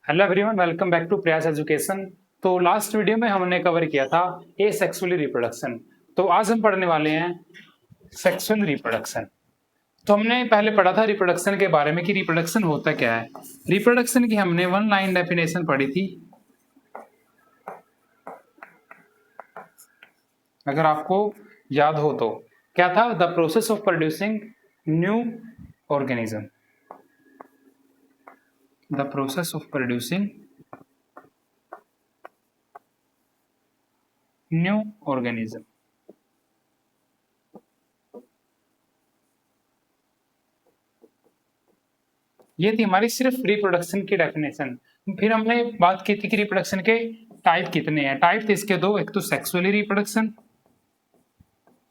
Hello everyone, welcome back to Prayas education. तो last video में हमने कवर किया था एसेक्सुअल रिप्रोडक्शन। तो आज हम पढ़ने वाले हैं सेक्सुअल रिप्रोडक्शन। तो हमने पहले पढ़ा था रिप्रोडक्शन के बारे में कि रिप्रोडक्शन होता क्या है। रिप्रोडक्शन की हमने वन लाइन डेफिनेशन पढ़ी थी, अगर आपको याद हो तो। क्या था? The process of producing new organism. The process of producing new organism. ये थी हमारी सिर्फ रिप्रोडक्शन की डेफिनेशन। फिर हमने बात की थी कि रिप्रोडक्शन के टाइप कितने हैं। टाइप थे इसके दो, एक तो सेक्सुअली रिप्रोडक्शन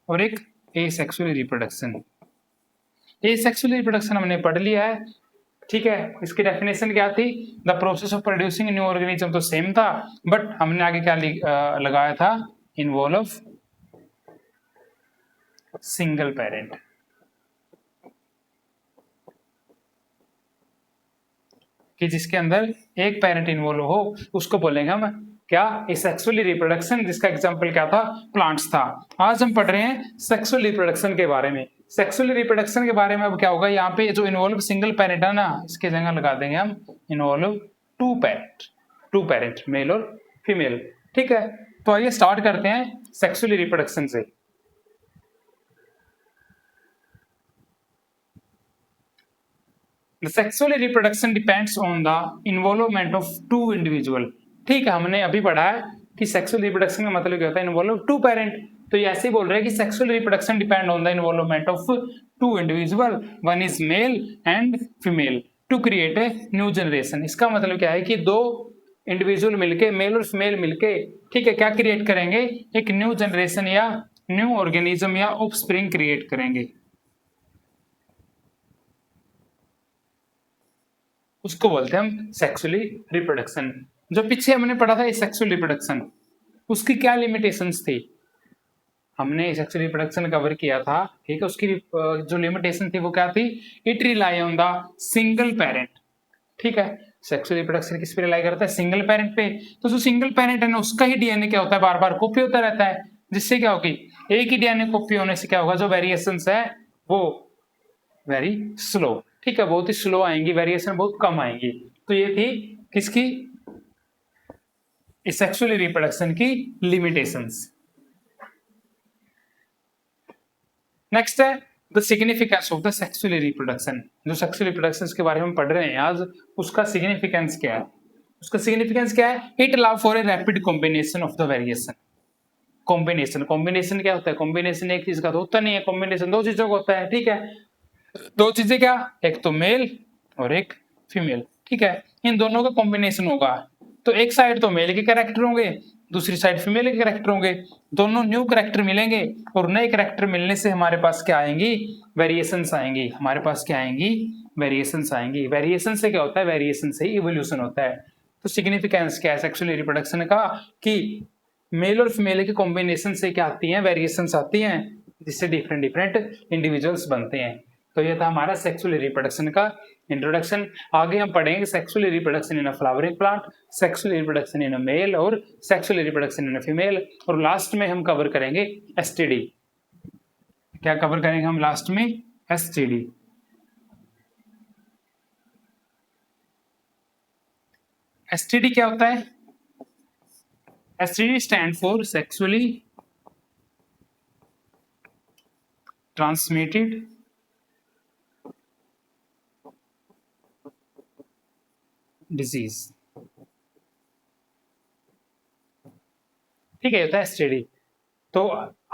और एक एसेक्सुअल रिप्रोडक्शन। एसेक्सुअल रिप्रोडक्शन हमने पढ़ लिया है, ठीक है। इसकी डेफिनेशन क्या थी? The process of producing new organism तो सेम था, बट हमने आगे क्या लगाया था? Involve single parent. कि जिसके अंदर एक पेरेंट इन्वॉल्व हो उसको बोलेंगे हम क्या? सेक्सुअली रिप्रोडक्शन, जिसका एग्जांपल क्या था? प्लांट्स था। आज हम पढ़ रहे हैं सेक्सुअल रिप्रोडक्शन के बारे में। सेक्सुअल रिप्रोडक्शन के बारे में अब क्या होगा? यहाँ पे जो इन्वॉल्व सिंगल पेरेंट है ना, इसके जगह लगा देंगे हम इन्वॉल्व टू पेरेंट मेल और फीमेल, ठीक है। तो आइए स्टार्ट करते हैं सेक्सुअल रिप्रोडक्शन से। The sexual reproduction depends on the involvement of two individual। ठीक है, हमने अभी पढ़ा है कि सेक्सुअल रिप्रोडक्शन का मतलब क्या होता है? Involve two parent. तो ये ऐसे ही बोल रहे हैं कि sexual reproduction depend on the involvement of two individual, one is male and female, to create a new generation. इसका मतलब क्या है कि दो इंडिविजुअल मिलके, मेल और फीमेल मिलके, ठीक है, क्या क्रिएट करेंगे? एक न्यू जनरेशन या न्यू ऑर्गेनिज्म या ऑफस्प्रिंग क्रिएट करेंगे। उसको बोलते हैं हम सेक्सुअली रिप्रोडक्शन। जो पीछे हमने पढ़ा था सेक्सुअल रिप्रोडक्शन, उसकी क्या लिमिटेशंस थी? हमने सेक्सुअल रिप्रोडक्शन कवर किया था, ठीक है। उसकी जो लिमिटेशन थी वो क्या थी? It rely on the single parent, ठीक है। सेक्सुअल रिप्रोडक्शन किस पे रिलाई करता है? सिंगल पेरेंट पे। तो जो सिंगल पेरेंट है ना, उसका ही डीएनए क्या होता है? बार बार कॉपी होता रहता है, जिससे क्या होगी? एक ही डीएनए कॉपी होने से क्या होगा? जो वेरिएशंस है वो वेरी स्लो, ठीक है, बहुत ही स्लो आएंगी, वेरिएशन बहुत कम आएंगी। तो ये थी किसकी? सेक्सुअल रिप्रोडक्शन की लिमिटेशंस। नेक्स्ट है the significance of the sexual reproduction. जो सेक्सुअल रिप्रोडक्शन के बारे में पढ़ रहे हैं आज, उसका सिग्निफिकेंस क्या है? उसका सिग्निफिकेंस क्या है? It allow for a rapid combination of the variation. Combination, combination क्या होता है? कॉम्बिनेशन एक चीज का तो होता नहीं है, कॉम्बिनेशन दो चीजों का होता है, ठीक है। दो चीजें क्या? एक तो मेल और एक फीमेल, ठीक है। इन दोनों का कॉम्बिनेशन होगा, तो एक साइड तो मेल के कैरेक्टर होंगे, दूसरी साइड फीमेल के कैरेक्टर होंगे। दोनों न्यू कैरेक्टर मिलेंगे और नए कैरेक्टर मिलने से हमारे पास क्या आएंगी? वेरिएशंस आएंगी। हमारे पास क्या आएंगी? वेरिएशंस आएंगी। वेरिएशन से क्या होता है? वेरिएशन से इवोल्यूशन होता है। तो सिग्निफिकेंस क्या है सेक्सुअल रिप्रोडक्शन का? कि मेल और फीमेल के कॉम्बिनेशन से क्या आती हैं? वेरिएशंस आती हैं, जिससे डिफरेंट डिफरेंट इंडिविजुअल्स बनते हैं। तो ये था हमारा सेक्सुअल रिप्रोडक्शन का इंट्रोडक्शन। आगे हम पढ़ेंगे sexual reproduction in a flowering plant, sexual reproduction in a male और sexual reproduction in a female, और लास्ट में हम कवर करेंगे एसटीडी। क्या कवर करेंगे हम लास्ट में? एसटीडी। एसटीडी क्या होता है? STD stand for sexually transmitted disease, ठीक है, होता है एसटीडी। तो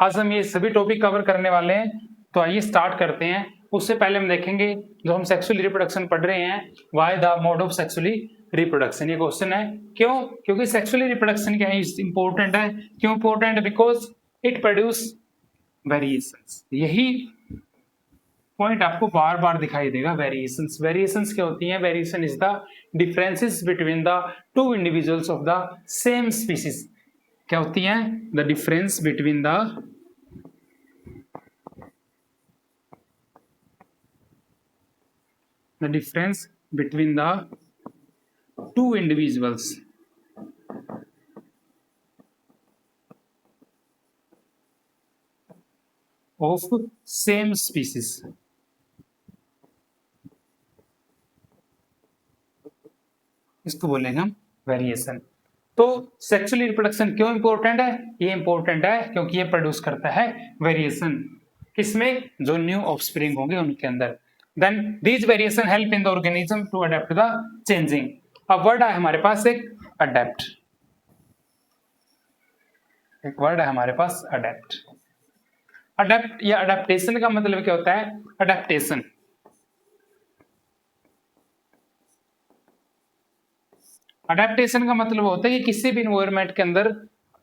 आज हम ये सभी टॉपिक कवर करने वाले हैं, तो आइए स्टार्ट करते हैं। उससे पहले हम देखेंगे जो हम सेक्सुअल रिप्रोडक्शन पढ़ रहे हैं, why the mode of sexually reproduction. ये क्वेश्चन है क्यों? क्योंकि सेक्सुअल रिप्रोडक्शन क्या है? इंपॉर्टेंट है। क्यों इंपॉर्टेंट है? Because it produce variations. यही पॉइंट आपको बार बार दिखाई देगा। वेरिएशंस, वेरिएशंस क्या होती हैं? Variation is the differences between the two individuals of the same species. क्या होती हैं? The difference between the difference between the two individuals of same species, इसको बोलेंगे हम वेरिएशन। तो सेक्सुअल रिप्रोडक्शन क्यों इंपॉर्टेंट है? ये इंपॉर्टेंट है क्योंकि ये प्रोड्यूस करता है वेरिएशन, किसमें? जो न्यू ऑफस्प्रिंग होंगे उनके अंदर। Then these variation help in the organism to adapt the changing. अब वर्ड है हमारे पास एक अडेप्ट, एक वर्ड है हमारे पास अडेप्ट। अडेप्ट या अडेप्टेशन का मतलब क्या होता है? अडेप्टेशन अडेप्टेशन का मतलब होता है कि किसी भी इन्वायरमेंट के अंदर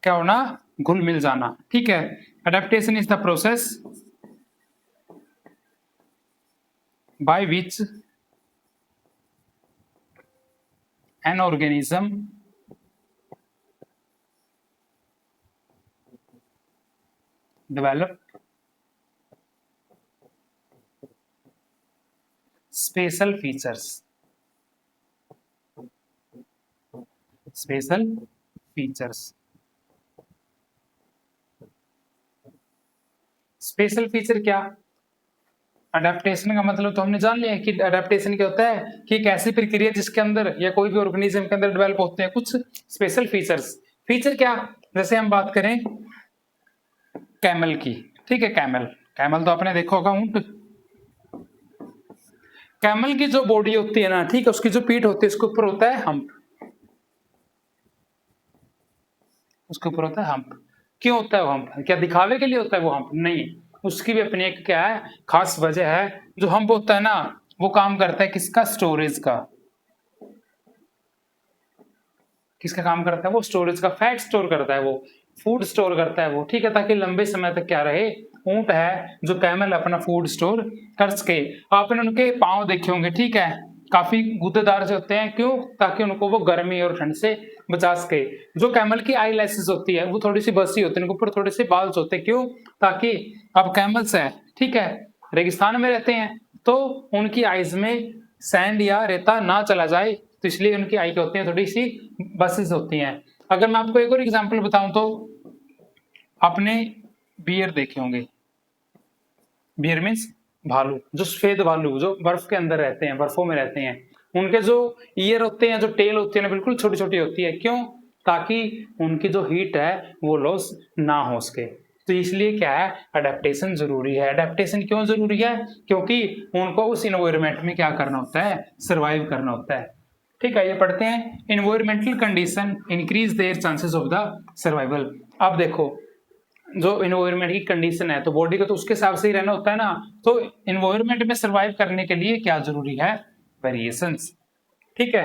क्या होना? घुल मिल जाना। ठीक है, adaptation is the process by which an organism develop special features, special features. Special feature क्या? अडेप्टेशन का मतलब तो हमने जान लिया कि अडेप्टेशन क्या होता है कि एक ऐसी प्रक्रिया जिसके अंदर या कोई भी ऑर्गेनिज्म के अंदर डेवलप होते हैं कुछ स्पेशल फीचर्स। फीचर क्या? जैसे हम बात करें कैमल की, ठीक है, कैमल, कैमल तो आपने देखा होगा, ऊंट। कैमल की जो बॉडी होती है ना, ठीक है, उसकी जो पीठ होती है उसके ऊपर होता है हम्प, उसके ऊपर होता है हम्प। क्यों होता है वो हम्प? क्या दिखावे के लिए होता है वो हम्प? नहीं, उसकी भी अपनी एक क्या है खास वजह है। जो हम्प होता है ना वो काम करता है किसका? स्टोरेज का। किसका काम करता है वो? स्टोरेज का। फैट स्टोर करता है वो, फूड स्टोर करता है वो, ठीक है, ताकि लंबे समय तक क्या रहे। ऊंट है जो कैमल अपना फूड स्टोर कर सके। आपने उनके पांव देखे होंगे, ठीक है, काफी गुद्देदार से होते हैं। क्यों? ताकि उनको वो गर्मी और ठंड से बचा सके। जो कैमल की आई लैसेस होती है वो थोड़ी सी बसी होती है, उनके ऊपर थोड़े से बाल्स होते हैं। क्यों? ताकि अब कैमल्स है, ठीक है, रेगिस्तान में रहते हैं तो उनकी आईज में सैंड या रेता ना चला जाए, तो इसलिए उनकी आई क्या होती है? थोड़ी सी बसेस होती हैं। अगर मैं आपको एक और एग्जांपल बताऊं तो आपने बियर देखे होंगे। बियर मीन्स भालू, जो सफेद भालू जो बर्फ के अंदर रहते हैं, बर्फों में रहते हैं, उनके जो ईयर होते हैं, जो टेल होती है ना, बिल्कुल छोटी छोटी होती है। क्यों? ताकि उनकी जो हीट है वो लॉस ना हो सके। तो इसलिए क्या है? अडेप्टेशन जरूरी है। अडेप्टेशन क्यों जरूरी है? क्योंकि उनको उस इन्वायरमेंट में क्या करना होता है? सर्वाइव करना होता है। ठीक है, ये पढ़ते हैं। Environmental condition increase their chances of the survival. अब देखो, जो इन्वायरमेंट की कंडीशन है तो बॉडी को तो उसके हिसाब से ही रहना होता है ना। तो इन्वायरमेंट में सर्वाइव करने के लिए क्या जरूरी है? वेरिएशंस। ठीक है,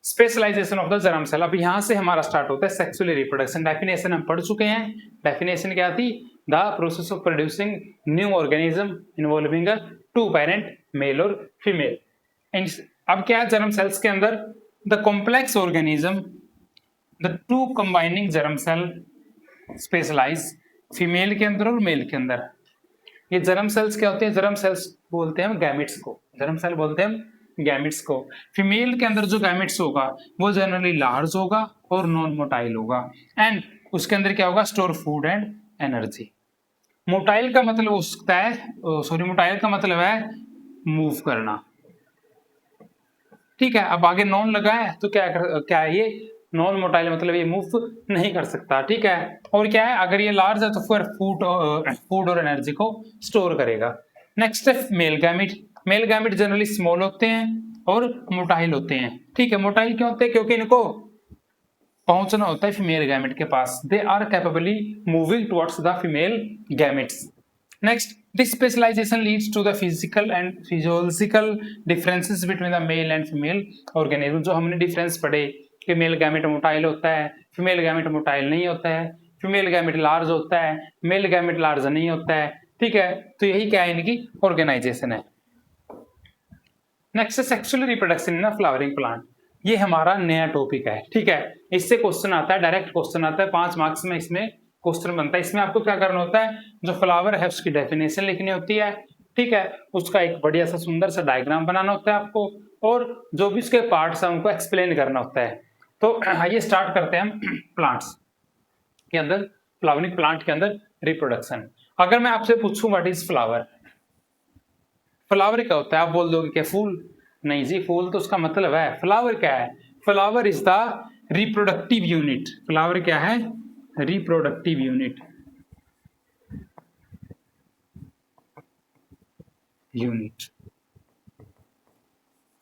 specialisation of the germ cell. अब यहां से हमारा स्टार्ट होता है सेक्सुअल रिप्रोडक्शन। डेफिनेशन हम पढ़ चुके हैं। डेफिनेशन क्या थी? The process of producing new organism involving two parent male और फीमेल। अब क्या है जर्म सेल्स के अंदर? The complex organism, the two combining germ cell specialise, female के अंदर और मेल के अंदर। ये जर्म सेल्स क्या होते हैं? जर्म सेल्स बोलते हैं हम गैमेट्स को, जर्म सेल बोलते हैं हम गैमेट्स को। फीमेल के अंदर जो गैमेट्स होगा वो जनरली लार्ज होगा और नॉन मोटाइल होगा, एंड उसके अंदर क्या होगा? Store food and energy. Motile का मतलब हो सकता है, सॉरी, मोटाइल का मतलब है मूव करना। ठीक है, अब आगे नॉन लगा है तो क्या है ये? नॉन मोटाइल मतलब ये मूव नहीं कर सकता। ठीक है, और क्या है? अगर ये लार्ज है तो फिर फूड और एनर्जी को स्टोर करेगा। नेक्स्ट है male gamete. Male gamete generally small होते हैं और मोटाइल होते हैं। ठीक है, मोटाइल क्यों होते हैं? क्योंकि इनको पहुंचना होता है फीमेल गैमेट के पास। They are capably moving towards the female gametes. Next, this specialization leads to the physical and physiological differences between the male and female organism. जो हमने डिफरेंस पढ़े कि मेल गैमेट मोटाइल होता है, फीमेल गैमेट मोटाइल नहीं होता है, female gamete large होता है, मेल गैमेट लार्ज नहीं होता है। ठीक है, तो यही क्या है? इनकी ऑर्गेनाइजेशन है। Next, sexual reproduction in flowering plant. ये हमारा नया टॉपिक है। ठीक है, इससे क्वेश्चन आता है, डायरेक्ट क्वेश्चन आता है, 5 मार्क्स में इसमें क्वेश्चन बनता है। इसमें आपको क्या करना होता है? जो फ्लावर है उसकी डेफिनेशन लिखनी होती है, ठीक है, उसका एक बढ़िया सा सुंदर सा डायग्राम बनाना होता है आपको, और जो भी उसके पार्ट्स हैं उनको एक्सप्लेन करना होता है। तो आइए स्टार्ट करते हैं हम प्लांट्स के अंदर, फ्लावरिंग प्लांट के अंदर रिप्रोडक्शन। अगर मैं आपसे पूछूं व्हाट इज फ्लावर, फ्लावर क्या होता है, आप बोल दोगे क्या फूल? नहीं जी, फूल तो उसका मतलब है। फ्लावर क्या है? Flower is the reproductive unit. Flower क्या है? Reproductive unit. यूनिट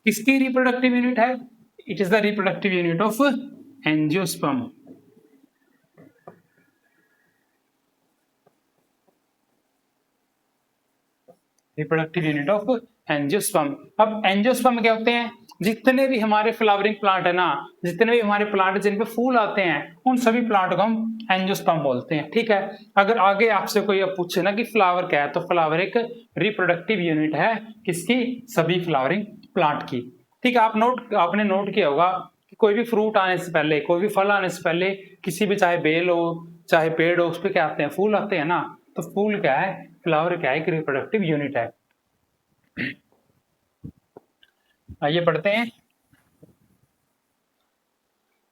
किसकी रिप्रोडक्टिव यूनिट है? It is the reproductive unit of angiosperm. Reproductive unit of angiosperm. अब एंजियोस्पर्म क्या होते हैं? जितने भी हमारे फ्लावरिंग प्लांट है ना, जितने भी हमारे प्लांट जिन पे फूल आते हैं, उन सभी प्लांट को हम एंजियोस्पर्म बोलते हैं। ठीक है, अगर आगे आपसे कोई अब पूछे ना कि फ्लावर क्या है, तो फ्लावर एक रिप्रोडक्टिव यूनिट है किसकी? सभी फ्लावरिंग प्लांट की। ठीक है, आपने नोट किया होगा कि कोई भी फ्रूट आने से पहले, कोई भी फल आने से पहले, किसी भी चाहे बेल हो चाहे पेड़ हो, उस पर क्या आते हैं? फूल आते हैं ना। तो फूल क्या है? फ्लावर क्या है? एक रिप्रोडक्टिव यूनिट है। आइए पढ़ते हैं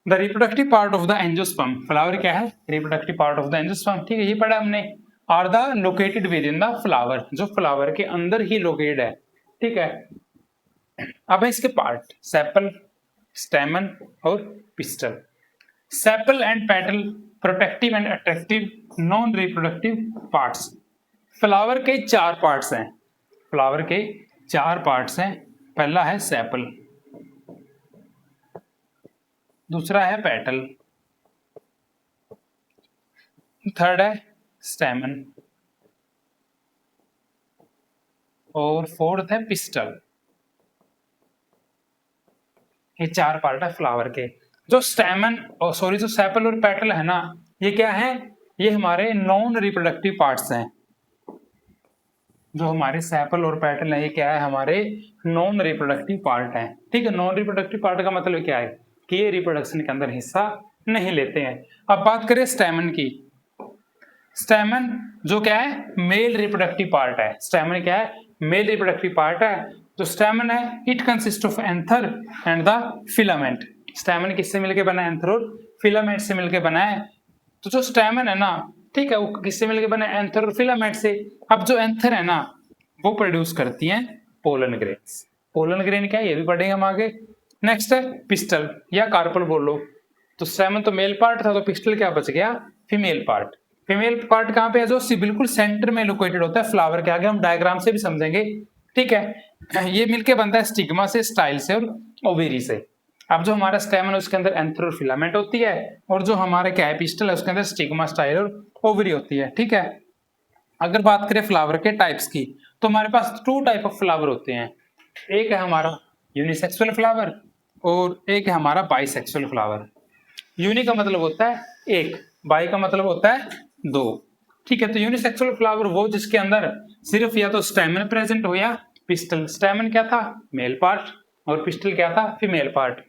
the reproductive part of the angiosperm. Flower क्या है? Reproductive part of the angiosperm. ठीक है, ये पढ़ा हमने। Are the located within the flower, जो फ्लावर के अंदर ही लोकेटेड है। ठीक है, अब है इसके पार्ट, सेपल, स्टेमन और pistol. Sepal and petal protective and attractive non reproductive parts. Flower के चार पार्ट्स हैं। फ्लावर के चार पार्ट्स हैं। पहला है सेपल, दूसरा है पेटल, थर्ड है स्टेमन और फोर्थ है पिस्टल। ये चार पार्ट है फ्लावर के। जो स्टेमन और सॉरी जो सेपल और पेटल है ना, ये क्या है? ये हमारे नॉन रिप्रोडक्टिव पार्ट्स हैं। जो हमारे सेपल और पेटल है, ये क्या है? हमारे नॉन रिप्रोडक्टिव पार्ट है। ठीक है, नॉन रिप्रोडक्टिव पार्ट का मतलब क्या है? कि ये रिप्रोडक्शन के अंदर हिस्सा नहीं लेते हैं। अब बात करें स्टेमन की। स्टेमन जो क्या है? मेल रिप्रोडक्टिव पार्ट है। स्टेमन क्या है? मेल रिप्रोडक्टिव पार्ट है। जो स्टेमन है, it consist of anther and the filament. स्टेमन किससे मिलकर बना है? एंथर और फिलामेंट से मिलकर बना है। तो जो स्टेमन है ना, ठीक है, वो किससे मिलकर बना है? एंथर और फिलामेंट से। अब जो एंथर है ना, वो प्रोड्यूस करती हैं पोलन ग्रेन्स। पोलन ग्रेन क्या है? ये भी पढ़ेंगे हम आगे। नेक्स्ट है पिस्टल या कार्पल बोलो। तो स्टेमन तो मेल पार्ट था, तो पिस्टल क्या बच गया? Female part. फीमेल पार्ट कहाँ पे है? जो बिल्कुल सेंटर में लोकेटेड होता है फ्लावर के। आगे हम डायग्राम से भी समझेंगे। ठीक है, ये मिलके बनता है स्टिग्मा से, स्टाइल से और ओवेरी से। अब जो हमारा स्टेमन है उसके अंदर एंथर और फिलामेंट होती है, और जो हमारे क्या है? पिस्टल है, उसके अंदर स्टिग्मा, स्टाइल और ओवरी होती है। ठीक है, अगर बात करें फ्लावर के टाइप्स की, तो हमारे पास टू टाइप ऑफ फ्लावर होते हैं। एक है हमारा यूनिसेक्सुअल फ्लावर और एक है हमारा बाइसेक्सुअल फ्लावर। यूनि का मतलब होता है एक, बाई का मतलब होता है दो। ठीक है, तो यूनिसेक्सुअल फ्लावर वो जिसके अंदर सिर्फ या तो स्टेमन प्रेजेंट हो या पिस्टल। स्टेमन क्या था? मेल पार्ट, और पिस्टल क्या था? Female part.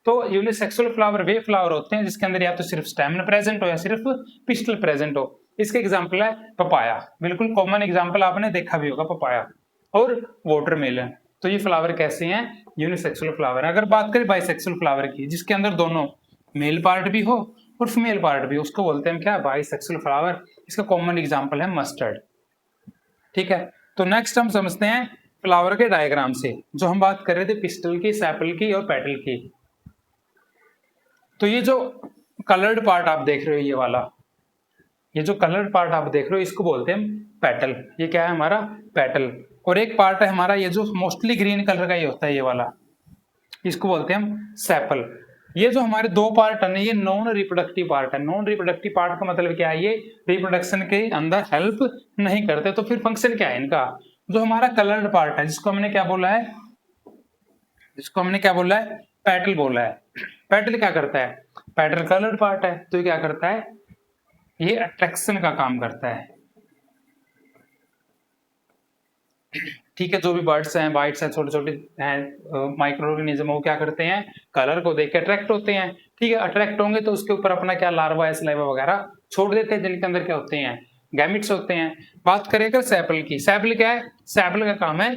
तो यूनिसेक्सुअल फ्लावर वे फ्लावर होते हैं जिसके अंदर या तो सिर्फ स्टेमन प्रेजेंट हो या सिर्फ पिस्टल प्रेजेंट हो। इसके एग्जाम्पल है पपाया, बिल्कुल कॉमन एग्जाम्पल, आपने देखा भी होगा पपाया, और वाटरमेलन। तो ये फ्लावर कैसे हैं? यूनिसेक्सुअल फ्लावर है। अगर बात करें बाइसेक्सुअल फ्लावर की, जिसके अंदर दोनों मेल पार्ट भी हो और फीमेल पार्ट भी, उसको बोलते हैं क्या? Bisexual flower. इसका कॉमन एग्जांपल है मस्टर्ड। ठीक है, तो नेक्स्ट हम समझते हैं फ्लावर के डायग्राम से। जो हम बात कर रहे थे पिस्टल की, सेपल की और पेटल की। तो ये जो कलर्ड पार्ट आप देख रहे हो, ये वाला, ये जो कलर्ड पार्ट आप देख रहे हो, इसको बोलते हैं पेटल। ये क्या है? हमारा पेटल। और एक पार्ट है हमारा ये जो मोस्टली ग्रीन कलर का ये होता है, ये वाला, इसको बोलते हैं हम सेपल। ये जो हमारे दो पार्ट है ना, ये नॉन रिप्रोडक्टिव पार्ट है। नॉन रिप्रोडक्टिव पार्ट का मतलब क्या है? ये रिप्रोडक्शन के अंदर हेल्प नहीं करते। तो फिर फंक्शन क्या है इनका? जो हमारा कलर्ड पार्ट है, जिसको हमने क्या बोला है? जिसको हमने क्या बोला है? पेटल बोला है। पेटल क्या करता है? पेटल कलर्ड पार्ट है, तो ये क्या करता है? ये अट्रैक्शन का काम करता है। ठीक है, जो भी बर्ड्स हैं, बाइट्स हैं, छोटे छोटे हैं माइक्रो ऑर्गेनिज्म, वो क्या करते हैं? कलर को देख के अट्रैक्ट होते हैं। ठीक है, अट्रैक्ट होंगे तो उसके ऊपर अपना क्या लार्वा है, सलाइवा वगैरह छोड़ देते हैं, जिनके अंदर क्या होते हैं? गैमिट्स होते हैं। बात करें अगर सेपल की, सेपल क्या है, सेपल का काम है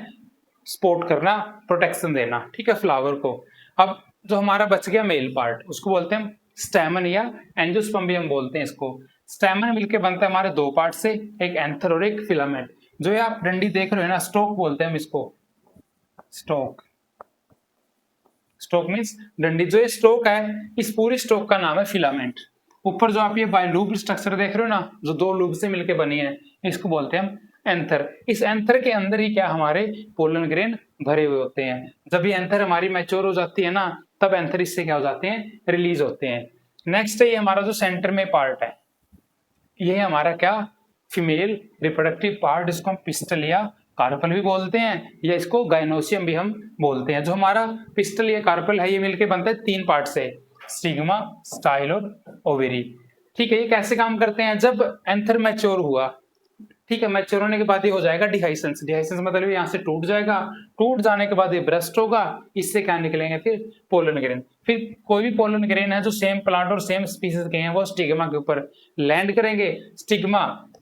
सपोर्ट करना, प्रोटेक्शन देना, ठीक है, फ्लावर को। अब जो हमारा बच गया मेल पार्ट, उसको बोलते हैं स्टैमन या एंजियोस्पर्म भी हम बोलते हैं इसको। स्टैमन मिलके बनता है हमारे दो पार्ट से, एक एंथर और एक फिलामेंट। जो ये आप डंडी देख रहे हो ना, स्टोक बोलते हैं हम इसको, स्टोक। स्टोक मीन्स डंडी। जो ये स्टोक है, इस पूरी स्टोक का नाम है फिलामेंट। ऊपर जो आप ये बाय लूप स्ट्रक्चर देख रहे हो ना, जो दो लूप से मिलके बनी है, इसको बोलते हैं हम एंथर। इस एंथर के अंदर ही क्या हमारे पोलन ग्रेन भरे हुए होते हैं। जब ये एंथर हमारी मैच्योर हो जाती है ना, तब एंथर इससे क्या हो जाते हैं, रिलीज होते हैं। नेक्स्ट है ये हमारा जो सेंटर में पार्ट है, ये हमारा क्या, फीमेल रिप्रोडक्टिव पार्ट, इसको हम पिस्टल या कार्पल भी बोलते हैं, या इसको गाइनोसियम भी हम बोलते हैं। जो हमारा पिस्टल या कार्पल है, ये मिलके बनता है तीन पार्ट से, स्टिग्मा, स्टाइल और ओवेरी। ठीक है, ये कैसे काम करते हैं, जब एंथर मैच्योर हुआ, ठीक है, मैच्योर होने के बाद ये हो जाएगा डिहाइसेंस। डिहाइसेंस मतलब यहाँ से टूट जाएगा, टूट जाने के बाद ये ब्रस्ट होगा, इससे क्या निकलेंगे फिर पोलन ग्रेन। फिर कोई भी पोलन ग्रेन है जो सेम प्लांट और सेम स्पीसीज के हैं, वो स्टिग्मा के ऊपर लैंड करेंगे। स्टिग्मा,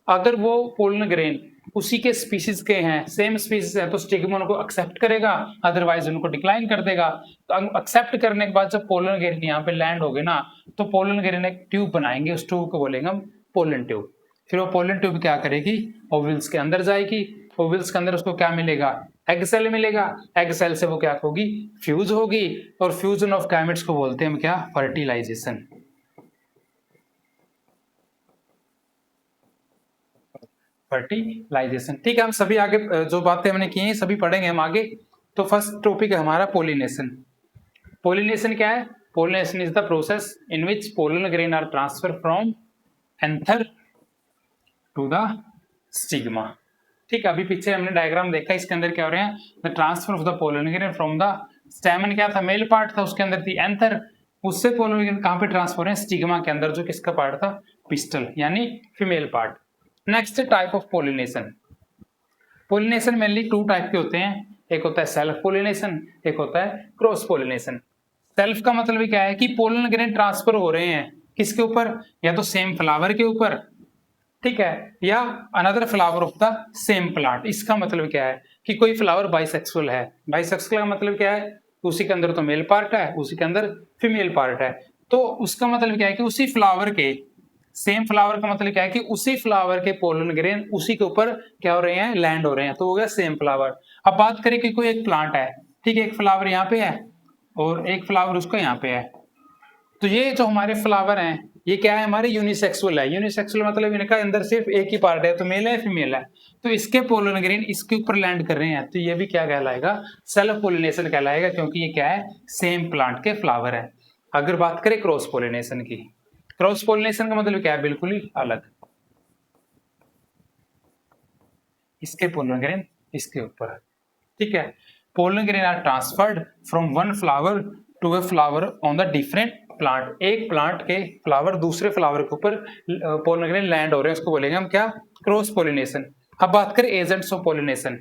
अगर वो पोलन ग्रेन उसी के स्पीसीज के हैं, सेम स्पीसीज है, तो स्टिग्मा उनको एक्सेप्ट करेगा, अदरवाइज उनको डिक्लाइन कर देगा। तो एक्सेप्ट करने के बाद जब पोलन ग्रेन यहाँ पे लैंड हो गए ना, तो पोलन ग्रेन एक ट्यूब बनाएंगे, उस ट्यूब को बोलेंगे हम पोलन ट्यूब। फिर वो पोलन ट्यूब क्या करेगी, ओवल्स के अंदर जाएगी। ओवल्स के अंदर उसको क्या मिलेगा, एग सेल मिलेगा। एग सेल से वो क्या होगी, फ्यूज होगी, और फ्यूजन ऑफ गैमेट्स को बोलते हैं हम क्या, फर्टिलाइजेशन। फर्टिलाइजेशन, ठीक है। हम सभी आगे जो बातें हमने की हैं सभी पढ़ेंगे हम आगे। तो फर्स्ट टॉपिक है हमारा पोलिनेशन। पोलिनेशन क्या है, pollination is the process in which pollen grain are transfer from anther to the stigma. ठीक है, अभी पीछे हमने डायग्राम देखा, इसके अंदर क्या हो रहा है, the transfer of the pollen grain from the stamen, क्या था, मेल पार्ट था, उसके अंदर थी एंथर, उससे पोलन ग्रेन कहां पे ट्रांसफर हो रहे हैं, स्टिग्मा के अंदर, जो किसका पार्ट था, पिस्टल यानी female part. Next type of pollination. Pollination mainly two type के होते हैं, एक होता है सेल्फ पोलिनेशन, एक होता है क्रॉस पोलिनेशन। सेल्फ का मतलब क्या है कि पोलन ग्रेन ट्रांसफर हो रहे हैं किसके ऊपर, या तो सेम फ्लावर के ऊपर, ठीक है, या another flower of the same plant. इसका मतलब क्या है कि कोई फ्लावर बाइसेक्सुअल है। बाइसेक्सुअल का मतलब क्या है, उसी के अंदर तो मेल पार्ट है, उसी के अंदर फीमेल पार्ट है। तो उसका मतलब क्या है कि उसी फ्लावर के, सेम फ्लावर का मतलब क्या है कि उसी फ्लावर के पोलन ग्रेन उसी के ऊपर क्या हो रहे हैं, लैंड हो रहे हैं, तो हो गया सेम फ्लावर। अब बात करें कि कोई एक प्लांट है, ठीक है, एक फ्लावर यहाँ पे है और एक फ्लावर उसका यहाँ पे है, तो ये जो हमारे फ्लावर हैं, ये क्या है, हमारे यूनिसेक्सुअल है। यूनिसेक्सुअल मतलब इनका अंदर सिर्फ एक ही पार्ट है, तो मेल है फीमेल है, तो इसके पोलन ग्रेन इसके ऊपर लैंड कर रहे हैं, तो ये भी क्या कहलाएगा, सेल्फ पोलिनेशन कहलाएगा, क्योंकि ये क्या है, सेम प्लांट के फ्लावर है। अगर बात करें क्रॉस पोलिनेशन की, क्रॉस पोलिनेशन का मतलब क्या है, बिल्कुल ही अलग, इसके पोलन ग्रेन इसके ऊपर, ठीक है। Pollen grain are transferred from one flower to a flower on the different plant. एक प्लांट के फ्लावर दूसरे फ्लावर के ऊपर पोलन ग्रेन लैंड हो रहे हैं, उसको बोलेंगे हम क्या, क्रॉस पोलिनेशन। अब बात करें एजेंट्स ऑफ पोलिनेशन।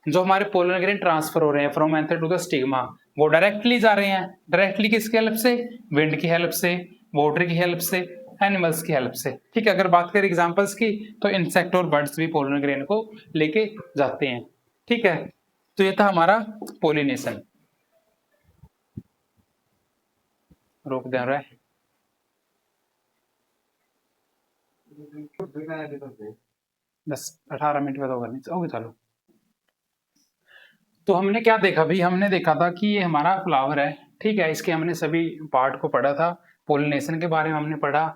जो हमारे पोलन ग्रेन ट्रांसफर हो रहे हैं from anther to the stigma, वो डायरेक्टली जा रहे हैं। डायरेक्टली किसकी हेल्प से, विंड की हेल्प से, वाटर की हेल्प से, एनिमल्स की हेल्प से, ठीक है। अगर बात करें एग्जांपल्स की, तो इंसेक्ट और बर्ड्स भी पोलन ग्रेन को लेके जाते हैं, ठीक है। तो ये था हमारा पोलिनेशन। रोक दे रहा है, 10-18 मिनट में तो करनी ओके चलो। तो हमने क्या देखा भाई, हमने देखा था कि ये हमारा फ्लावर है, ठीक है, इसके हमने सभी पार्ट को पढ़ा था, पोलिनेशन के बारे में हमने पढ़ा,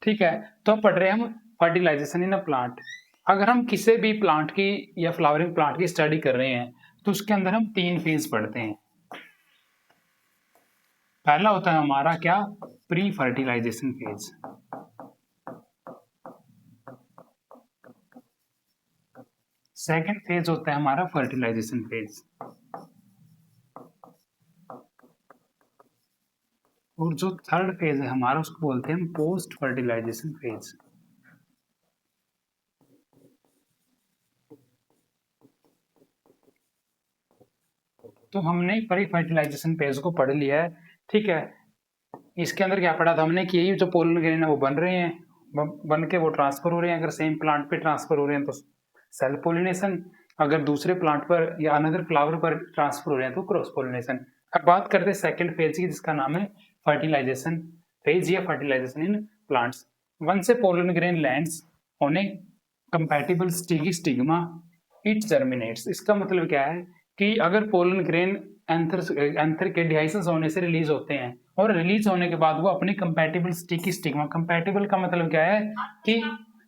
ठीक है। तो अब पढ़ रहे हैं हम फर्टिलाइजेशन इन अ प्लांट। अगर हम किसी भी प्लांट की या फ्लावरिंग प्लांट की स्टडी कर रहे हैं, तो उसके अंदर हम 3 फेज पढ़ते हैं। पहला होता है हमारा क्या, pre fertilisation phase. Second phase होता है हमारा फर्टिलाइजेशन फेज। और जो थर्ड फेज है हमारा, उसको बोलते हैं पोस्ट फर्टिलाइजेशन फेज। तो हमने प्री फर्टिलाइजेशन फेज को पढ़ लिया है, ठीक है। इसके अंदर क्या पढ़ा था हमने कि ये जो पोलन ग्रेन है वो बन रहे हैं, बन के वो ट्रांसफर हो रहे हैं। अगर सेम प्लांट पे ट्रांसफर हो रहे हैं तो सेल्फ पोलिनेशन, अगर दूसरे प्लांट पर या अनदर फ्लावर पर ट्रांसफर हो रहे हैं तो क्रॉस पोलिनेशन। अब बात करते हैं सेकंड फेज की, जिसका नाम है फर्टिलाइजेशन फेज या फर्टिलाइजेशन इन प्लांट्स। वन से pollen grain lands on a compatible sticky stigma it germinates. इसका मतलब क्या है कि अगर पोलन ग्रेन एंथर के डिहाइसिस होने से रिलीज होते हैं और रिलीज होने के बाद वो अपनी कंपैटिबल स्टिकी स्टिग्मा, कंपैटिबल का मतलब क्या है कि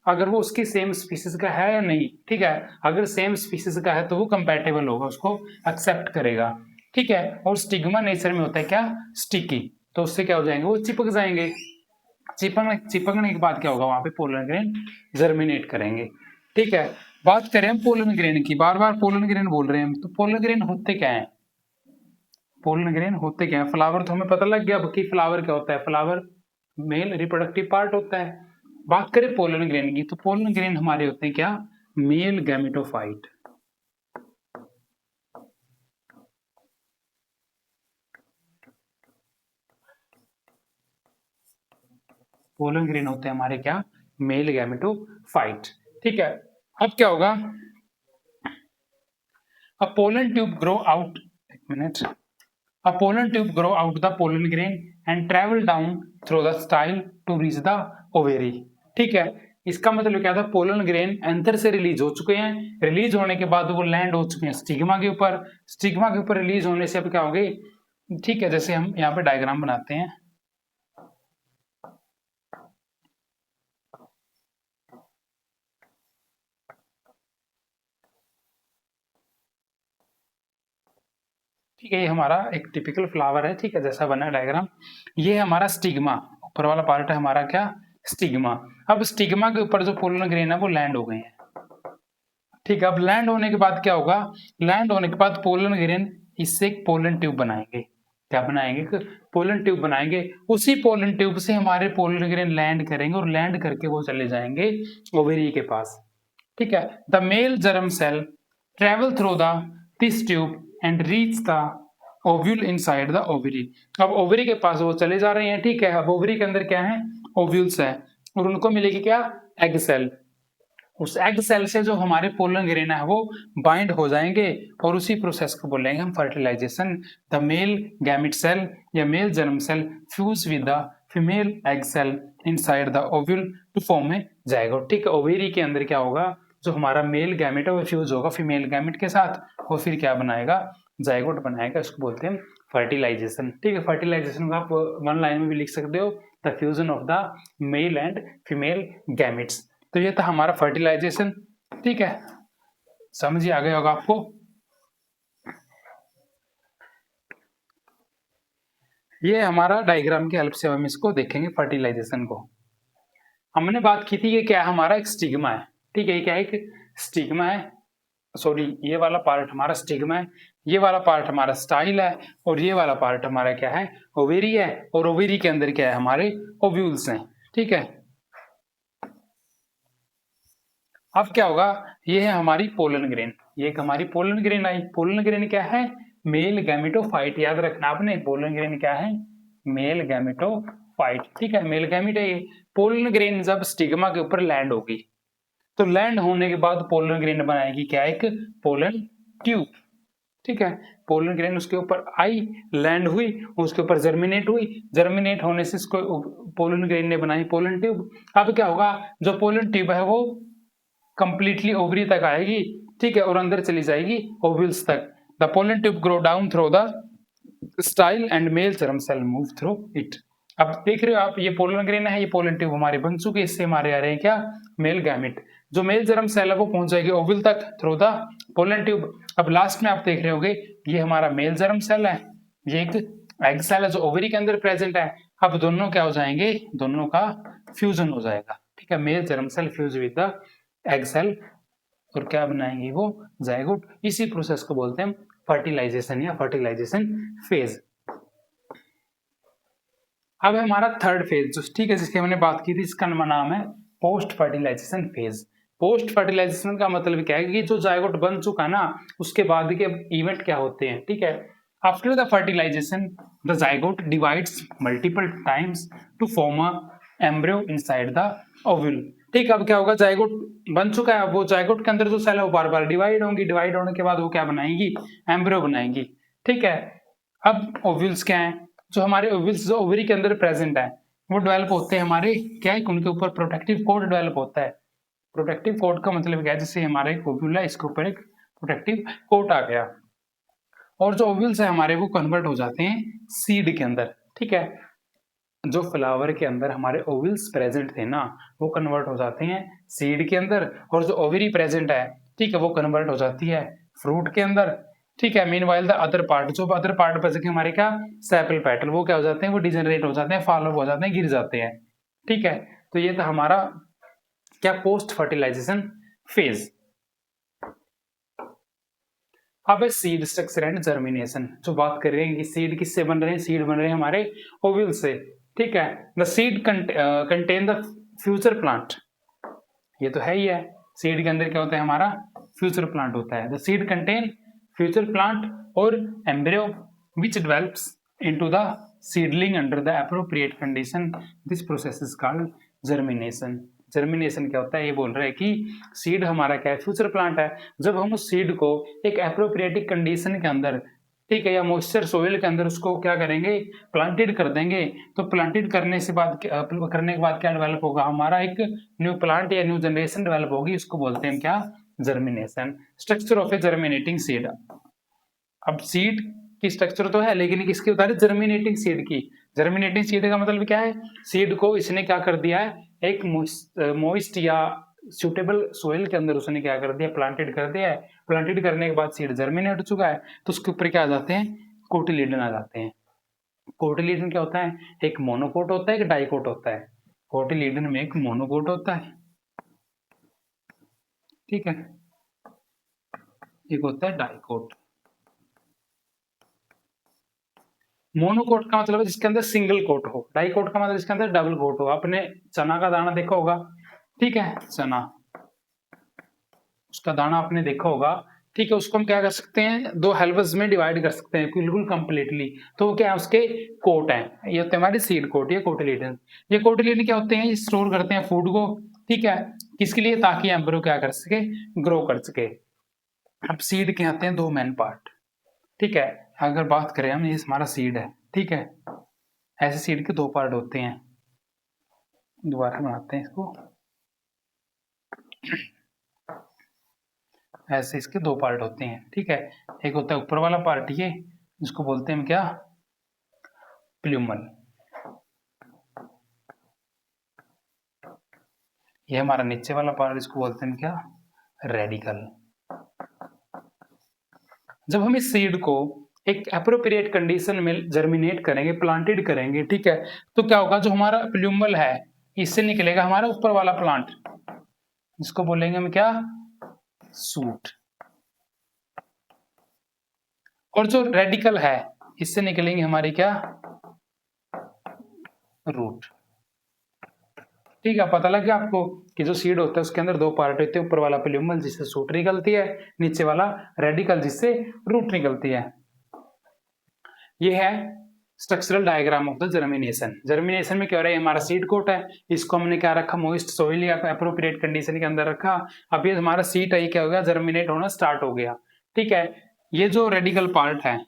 अगर वो उसकी सेम स्पीसीज का है या नहीं, ठीक है, अगर सेम स्पीसीज का है तो वो कंपैटिबल होगा, उसको एक्सेप्ट करेगा, ठीक है। और स्टिग्मा नेचर में होता है क्या, स्टिकी, तो उससे क्या हो जाएंगे, वो चिपक जाएंगे। चिपकने के बाद क्या होगा, वहां पे पोलन ग्रेन जर्मिनेट करेंगे, ठीक है। बात करें हम पोलन ग्रेन की, बार बार पोलन ग्रेन बोल रहे हैं हम, तो पोलन ग्रेन होते क्या है, पोलन ग्रेन होते क्या है। फ्लावर तो हमें पता लग गया कि फ्लावर क्या होता है, फ्लावर मेल रिप्रोडक्टिव पार्ट होता है। बात करें पोलन ग्रेन की, तो पोलन ग्रेन हमारे होते हैं क्या, मेल गैमेटोफाइट। पोलन ग्रेन होते हैं हमारे क्या, मेल गैमेटोफाइट, ठीक है। अब क्या होगा, a pollen tube grow out, एक minute, a pollen tube grow out the pollen grain and travel down through the style to reach the ovary, ठीक है। इसका मतलब क्या था, पोलन ग्रेन एंथर से रिलीज हो चुके हैं, रिलीज होने के बाद वो लैंड हो चुके हैं स्टिग्मा के ऊपर, स्टिग्मा के ऊपर रिलीज होने से अब क्या हो गए, ठीक है, जैसे हम यहाँ पे डायग्राम बनाते हैं, ठीक है, ये हमारा एक टिपिकल फ्लावर है, ठीक है, जैसा बना है डायग्राम। ये हमारा स्टिग्मा, ऊपर वाला पार्ट है हमारा क्या, स्टिग्मा। अब स्टिग्मा के ऊपर जो पोलन ग्रेन है वो लैंड हो गए हैं, ठीक है। अब लैंड होने के बाद क्या होगा, लैंड होने के बाद पोलन ग्रेन इससे एक पोलन ट्यूब बनाएंगे, क्या बनाएंगे, पोलन ट्यूब बनाएंगे। उसी पोलन ट्यूब से हमारे पोलन ग्रेन लैंड करेंगे और लैंड करके वो चले जाएंगे ओवेरी के पास, ठीक है। The male germ cell travel through the this tube and reach the ovule inside the ovary. अब ओवरी के पास वो चले जा रहे हैं, ठीक है। अब ओवरी के अंदर क्या है, ओव्यूल्स है, और उनको मिलेगी क्या, एग सेल। उस एग सेल से जो हमारे पोलन ग्रेन है वो बाइंड हो जाएंगे और उसी प्रोसेस को बोलेंगे हम fertilization. The male gamete cell या male germ cell fuse with the female egg cell inside the ovule to form a जाएगा, ठीक है। ओवेरी के अंदर क्या होगा, जो हमारा मेल गैमेट है वो फ्यूज होगा फीमेल गैमेट के साथ और फिर क्या बनाएगा, जाइगोट बनाएगा, इसको बोलते हैं फर्टिलाइजेशन, ठीक है। फर्टिलाइजेशन को आप वन लाइन में भी लिख सकते हो, the fusion of the male and female gametes. तो ये था हमारा फर्टिलाइजेशन, ठीक है, समझ ही आ गया होगा आपको। ये हमारा डायग्राम की हेल्प से हम इसको देखेंगे फर्टिलाइजेशन को। हमने बात की थी कि क्या हमारा एक स्टिग्मा है, ठीक है, ये क्या है, एक स्टिग्मा है, सॉरी ये वाला पार्ट हमारा स्टिग्मा है, ये वाला पार्ट हमारा स्टाइल है और ये वाला पार्ट हमारा क्या है, ओवेरी है, और ओवेरी के अंदर क्या है, हमारे ओव्यूल्स हैं, ठीक है। अब क्या होगा, ये है हमारी पोलन ग्रेन, ये एक हमारी पोलन ग्रेन आई। पोलन ग्रेन क्या है, मेल गैमेटोफाइट, याद रखना आपने, पोलन ग्रेन क्या है, मेल गैमेटोफाइट, ठीक है, मेल गैमेट है ये। पोलन ग्रेन जब स्टिग्मा के ऊपर लैंड होगी तो लैंड होने के बाद पोलन ग्रेन बनाएगी क्या, एक पोलन ट्यूब, ठीक है। पोलन ग्रेन उसके ऊपर आई, लैंड हुई, उसके ऊपर जर्मिनेट हुई, जर्मिनेट होने से इसको पोलन ग्रेन ने बनाई पोलन ट्यूब। अब क्या होगा, जो पोलन ट्यूब है वो कंप्लीटली ओवरी तक आएगी, ठीक है, और अंदर चली जाएगी ओव्यूल्स तक। The pollen tube grow down through the style and mail germ cell move through it. अब देख रहे हो आप, ये पोलन ग्रेन है, ये पोलन ट्यूब हमारे बन चुके, इससे हमारे आ रहे हैं क्या, मेल गैमेट। जो मेल जर्म सेल है वो पहुंच जाएगी ओव्यूल तक थ्रू द पोलन ट्यूब। अब लास्ट में आप देख रहे होगे, ये हमारा मेल जर्म सेल है, ये एक एग सेल है जो ओवरी के अंदर प्रेजेंट है। अब दोनों क्या हो जाएंगे, दोनों का फ्यूजन हो जाएगा, ठीक है, male germ cell fuse with the egg cell और क्या बनाएंगे वो, जाइगोट। इसी प्रोसेस को बोलते हैं फर्टिलाइजेशन या फर्टिलाइजेशन फेज। अब है हमारा थर्ड फेज, जो ठीक है, जिसकी हमने बात की थी, इसका नाम है post fertilisation phase. Post fertilisation का मतलब क्या है कि जो जाइगोट बन चुका ना, उसके बाद के इवेंट क्या होते हैं, ठीक है। After the fertilisation the zygote divides multiple times to form a embryo inside the ovule. ठीक है, अब क्या होगा, जाइगोट बन चुका है, अब वो जाइगोट के अंदर जो सेल है वो बार बार डिवाइड होंगी, डिवाइड होने के बाद वो क्या बनाएंगी, एम्ब्रियो बनाएंगी। ठीक है, अब ओव्यूल्स क्या है, जो हमारे ओव्यूल्स जो ओवरी के अंदर प्रेजेंट है वो डेवलप होते हैं हमारे क्या है, उनके ऊपर प्रोटेक्टिव कोट डेवलप होता है। प्रोटेक्टिव कोट का मतलब क्या है, जैसे हमारा एक ओव्यूल है इसके ऊपर एक प्रोटेक्टिव कोट आ गया, और जो ओव्यूल्स है हमारे वो कन्वर्ट हो जाते हैं सीड के अंदर। ठीक है, जो फ्लावर के अंदर हमारे ओव्यूल्स प्रेजेंट थे ना वो कन्वर्ट हो जाते हैं सीड के अंदर, और जो ओवरी प्रेजेंट है ठीक है वो कन्वर्ट हो जाती है फ्रूट के अंदर। ठीक है, मीनवाइल द अदर पार्ट, जो अदर पार्ट बच गए हमारे क्या, सेपल पेटल, वो क्या हो जाते हैं, वो डिजेनरेट हो जाते हैं, फॉल ऑफ हो जाते हैं, गिर जाते हैं। ठीक है, तो ये था हमारा क्या, पोस्ट फर्टिलाइजेशन फेज। अब है सीड स्ट्रक्चर एंड जर्मिनेशन, जो बात कर रहे हैं कि सीड किससे बन रहे हैं, सीड बन रहे हैं हमारे ओव्यूल से। ठीक है, the seed contain the future plant, ये तो है ही है, सीड के अंदर क्या होता है हमारा, फ्यूचर प्लांट होता है। The seed contain future plant और embryo which develops into the seedling under the appropriate condition, this process is called germination. Germination क्या होता है, ये बोल रहे हैं कि सीड हमारा क्या है, फ्यूचर प्लांट है। जब हम उस सीड को एक एप्रोप्रिएट कंडीशन के अंदर, ठीक है, या मॉइस्चर सोइल के अंदर उसको क्या करेंगे, प्लांटेड कर देंगे, तो प्लांटेड करने से बाद करने के बाद क्या डेवलप होगा, हमारा एक न्यू प्लांट या न्यू जनरेशन डेवलप होगी, उसको बोलते हैं क्या, germination. Structure of A germinating seed, अब सीड की स्ट्रक्चर तो है लेकिन किसकी बता रहे, जर्मिनेटिंग सीड की। जर्मिनेटिंग सीड का मतलब क्या है, सीड को इसने क्या कर दिया है, एक मोइस्ट या सुटेबल सोइल के अंदर उसने क्या कर दिया, प्लांटेड कर दिया है। प्लांटेड करने के बाद सीड जर्मिनेट हो चुका है, तो उसके ऊपर क्या आ जाते हैं, कोटिलीडन आ जाते हैं। कोटिलीडन क्या होता है, एक मोनोकोट होता है, एक डाइकोट होता है। कोटिलीडन में एक मोनोकोट होता है, ठीक है, एक होता है डाइकोट। मोनोकोट का मतलब है जिसके अंदर सिंगल कोट हो, डाइकोट का मतलब जिसके अंदर डबल कोट हो। आपने चना का दाना देखा होगा, ठीक है, चना, उसका दाना आपने देखा होगा, ठीक है, उसको हम क्या कर सकते हैं, दो हेल्वर्स में डिवाइड कर सकते हैं बिल्कुल कंप्लीटली। तो वो क्या है, उसके कोट है, ये होते हैं हमारे सीड कोट, ये कोटिलीडन। ये कोटिलीडन क्या होते हैं, ये स्टोर करते हैं फूड को, ठीक है, किसके लिए, ताकि एम्ब्रियो क्या कर सके, ग्रो कर सके। अब सीड के आते हैं दो मेन पार्ट, ठीक है, अगर बात करें हम, ये हमारा सीड है, ठीक है, ऐसे सीड के दो पार्ट होते हैं, दोबारा बनाते हैं इसको, ऐसे इसके दो पार्ट होते हैं, ठीक है, एक होता है ऊपर वाला पार्ट, ये जिसको बोलते हैं हम क्या, प्लूमल, ये हमारा नीचे वाला पार्ट, इसको बोलते हैं क्या, रेडिकल। जब हम इस सीड को एक एप्रोप्रिएट कंडीशन में जर्मिनेट करेंगे, प्लांटेड करेंगे, ठीक है, तो क्या होगा, जो हमारा प्लूमल है इससे निकलेगा हमारा ऊपर वाला प्लांट, इसको बोलेंगे हम क्या, सूट। और जो रेडिकल है इससे निकलेंगे हमारी क्या, रूट। ठीक है, पता लग गया आपको कि जो सीड होता है उसके अंदर दो पार्ट होते हैं, ऊपर वाला प्लूमल जिससे सूट निकलती है, नीचे वाला रेडिकल जिससे रूट निकलती है। ये है structural diagram of the germination. Germination में क्या हो रहा है, हमारा सीड कोट है, इसको हमने क्या रखा, मॉइस्ट सोइल या एप्रोप्रिएट कंडीशन के अंदर रखा। अब ये हमारा सीड है, क्या हो गया, जर्मिनेट होना स्टार्ट हो गया, ठीक है। ये जो रेडिकल पार्ट है,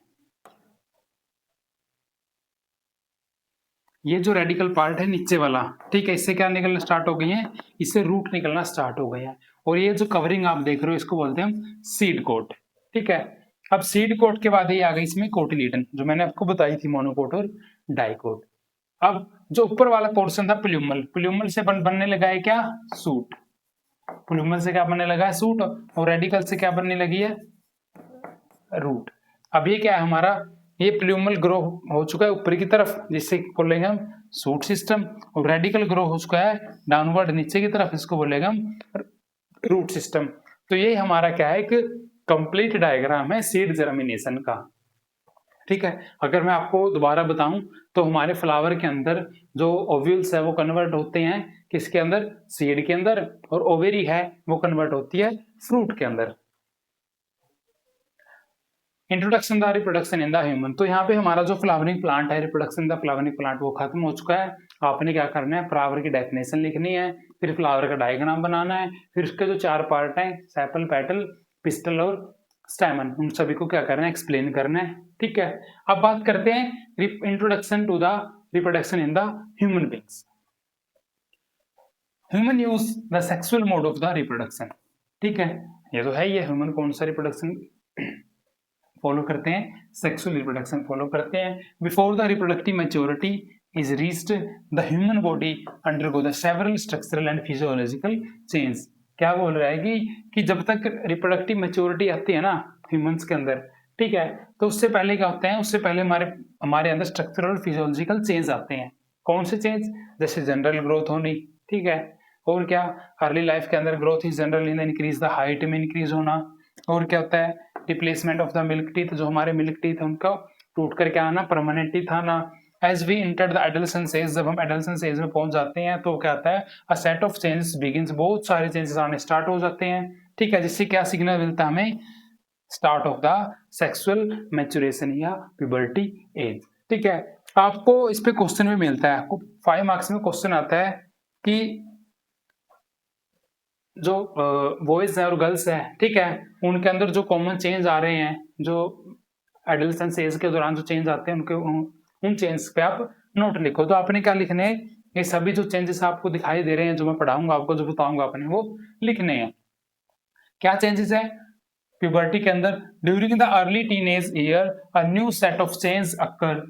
ये जो रेडिकल पार्ट है नीचे वाला, ठीक है, इससे क्या निकलना स्टार्ट हो गई है, इससे रूट निकलना स्टार्ट हो गया है। और ये जो कवरिंग आप देख रहे हो इसको बोलते हैं हम सीड कोट, ठीक है। अब सीड कोट के बाद ये आ गई इसमें कोटिलीडन, जो मैंने आपको बताई थी, मोनोकोट और डाइकोट। अब जो ऊपर वाला पोर्शन था प्लूमल, प्लूमल से बनने लगा है क्या, सूट। प्लूमल से क्या बनने लगा है, सूट, और रेडिकल से क्या बनने लगी है, रूट। अब ये क्या है हमारा, ये प्लूमल ग्रो हो चुका है ऊपर की तरफ, जिससे बोलेंगे हम सूट सिस्टम, और रेडिकल ग्रो हो चुका है डाउनवर्ड नीचे की तरफ, इसको बोलेंगे हम रूट सिस्टम। तो ये हमारा क्या है, एक कंप्लीट डायग्राम है सीड जर्मिनेशन का, ठीक है। अगर मैं आपको दोबारा बताऊं तो हमारे फ्लावर के अंदर जो ओव्यूल्स है वो कन्वर्ट होते हैं किसके अंदर, सीड के अंदर, और ओवेरी है वो कन्वर्ट होती है फ्रूट के अंदर। Introduction the reproduction in the human, तो यहाँ पे हमारा जो फ्लावरिंग प्लांट है, रिप्रोडक्शन द फ्लावरिंग प्लांट, वो खत्म हो चुका है। आपने क्या करना है, फ्लावर की डेफिनेशन लिखनी है, फिर फ्लावर का डायग्राम बनाना है, फिर उसके जो 4 पार्ट हैं, सेपल, पेटल, पिस्टल और स्टैमन, उन सभी को क्या करना है, एक्सप्लेन करना है। ठीक है, अब बात करते हैं introduction to the reproduction in the human beings. Human use the sexual mode of the reproduction. ठीक है, ये तो है, ये ह्यूमन कौन सा रिप्रोडक्शन फॉलो करते हैं, सेक्सुअल रिप्रोडक्शन फॉलो करते हैं। Before the reproductive maturity is reached the human body undergo the several structural and physiological change. क्या बोल रहा है कि जब तक रिप्रोडक्टिव मैच्योरिटी आती है ना ह्यूमंस के अंदर, ठीक है, तो उससे पहले क्या होता है, उससे पहले हमारे अंदर स्ट्रक्चरल और फिजियोलॉजिकल चेंज आते हैं। कौन से चेंज, जैसे जनरल ग्रोथ होनी, ठीक है, और क्या, अर्ली लाइफ के अंदर growth is general in increase the height में इंक्रीज होना, और क्या होता है, replacement of the milk teeth, जो हमारे मिल्क टीथ है उनका टूट करके आना, परमानेंट टीथ आना। As we enter the adolescence age, जब हम एडोलेसेंस एज में पहुंच जाते हैं तो क्या आता है, a set of changes begins, बहुत सारे चेंजेस आने स्टार्ट हो जाते हैं। ठीक है, जिससे क्या सिग्नल मिलता है हमें, start of the sexual maturation या प्यूबर्टी एज। ठीक है, आपको इस पे क्वेश्चन भी मिलता है, आपको 5 मार्क्स में क्वेश्चन आता है कि जो बॉयज है और गर्ल्स है, ठीक है, उनके अंदर जो कॉमन चेंज आ रहे हैं, जो एडोलेसेंस एज के दौरान जो चेंज आते हैं, उनके उन चेंज पे आप नोट लिखो। तो आपने क्या लिखने हैं, ये सभी जो चेंजेस आपको दिखाई दे रहे हैं, जो मैं पढ़ाऊंगा आपको, जो बताऊंगा आपने, वो लिखने हैं। क्या चेंजेस है प्यूबर्टी के अंदर, during the early teenage year a new set of change occur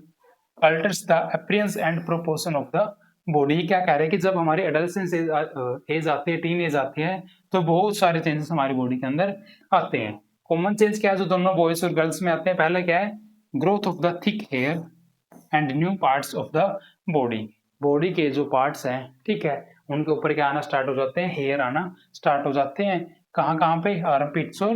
altars the appearance and proportion of the body. क्या कह रहे हैं कि जब हमारी एडोलेसेंस एज आती है, टीन एज आती है, तो बहुत सारे चेंजेस हमारी बॉडी के अंदर आते हैं। कॉमन चेंज क्या है जो दोनों बॉयज और गर्ल्स में आते हैं, पहला क्या है, growth of the thick hair and new parts of the body. Body के जो पार्ट्स हैं, ठीक है, उनके ऊपर क्या आना स्टार्ट हो जाते हैं, हेयर आना स्टार्ट हो जाते हैं। कहाँ कहाँ पे, आर्मपिट्स और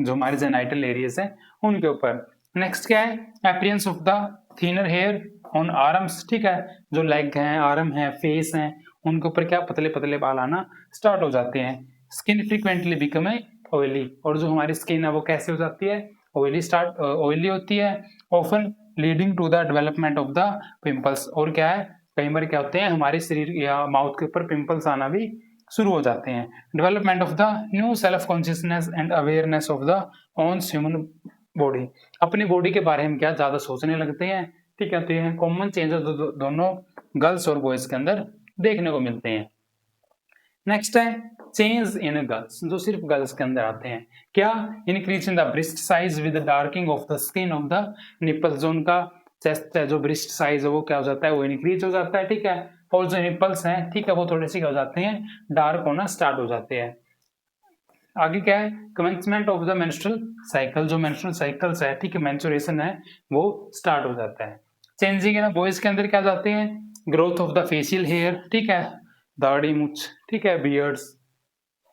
जो हमारे जेनाइटल एरियाज हैं उनके ऊपर। नेक्स्ट क्या है, appearance of the thinner hair on arms. ठीक है, जो लेग हैं, आर्म है, फेस है, उनके ऊपर क्या पतले पतले बाल आना स्टार्ट हो जाते हैं। स्किन फ्रीक्वेंटली बिकम ऑयली, और जो हमारी स्किन है वो कैसे हो जाती है, ऑयली होती है। Often leading to the development of the pimples, और क्या है, कई बार क्या होते हैं, हमारे शरीर या माउथ के ऊपर पिंपल्स आना भी शुरू हो जाते हैं। Development of the new self consciousness and awareness of the own human body, अपनी बॉडी के बारे में क्या ज्यादा सोचने लगते हैं। ठीक है, तो ये कॉमन चेंजेस दोनों गर्ल्स और बॉयज के अंदर देखने को मिलते हैं। नेक्स्ट है चेंज इन गर्ल्स, जो सिर्फ गर्ल्स के अंदर आते हैं। क्या, increase in the breast size with darking of the skin of the nipples, जो उनका चेस्ट है, जो ब्रेस्ट साइज है वो क्या हो जाता है, वो इंक्रीज हो जाता है। ठीक है, और जो निपल्स हैं, ठीक है, वो थोड़े से क्या हो जाते हैं, डार्क होना स्टार्ट हो जाते हैं। आगे क्या है, commencement of the menstrual cycle, जो मेंस्ट्रुअल साइकिल्स है, ठीक है, मेंस्ट्रुएशन है, वो स्टार्ट हो जाता है। चेंजिंग इन बॉयज के अंदर क्या जाते हैं, growth of the facial hair, ठीक है, दाढ़ी मूछ, ठीक है, बियर्ड्स,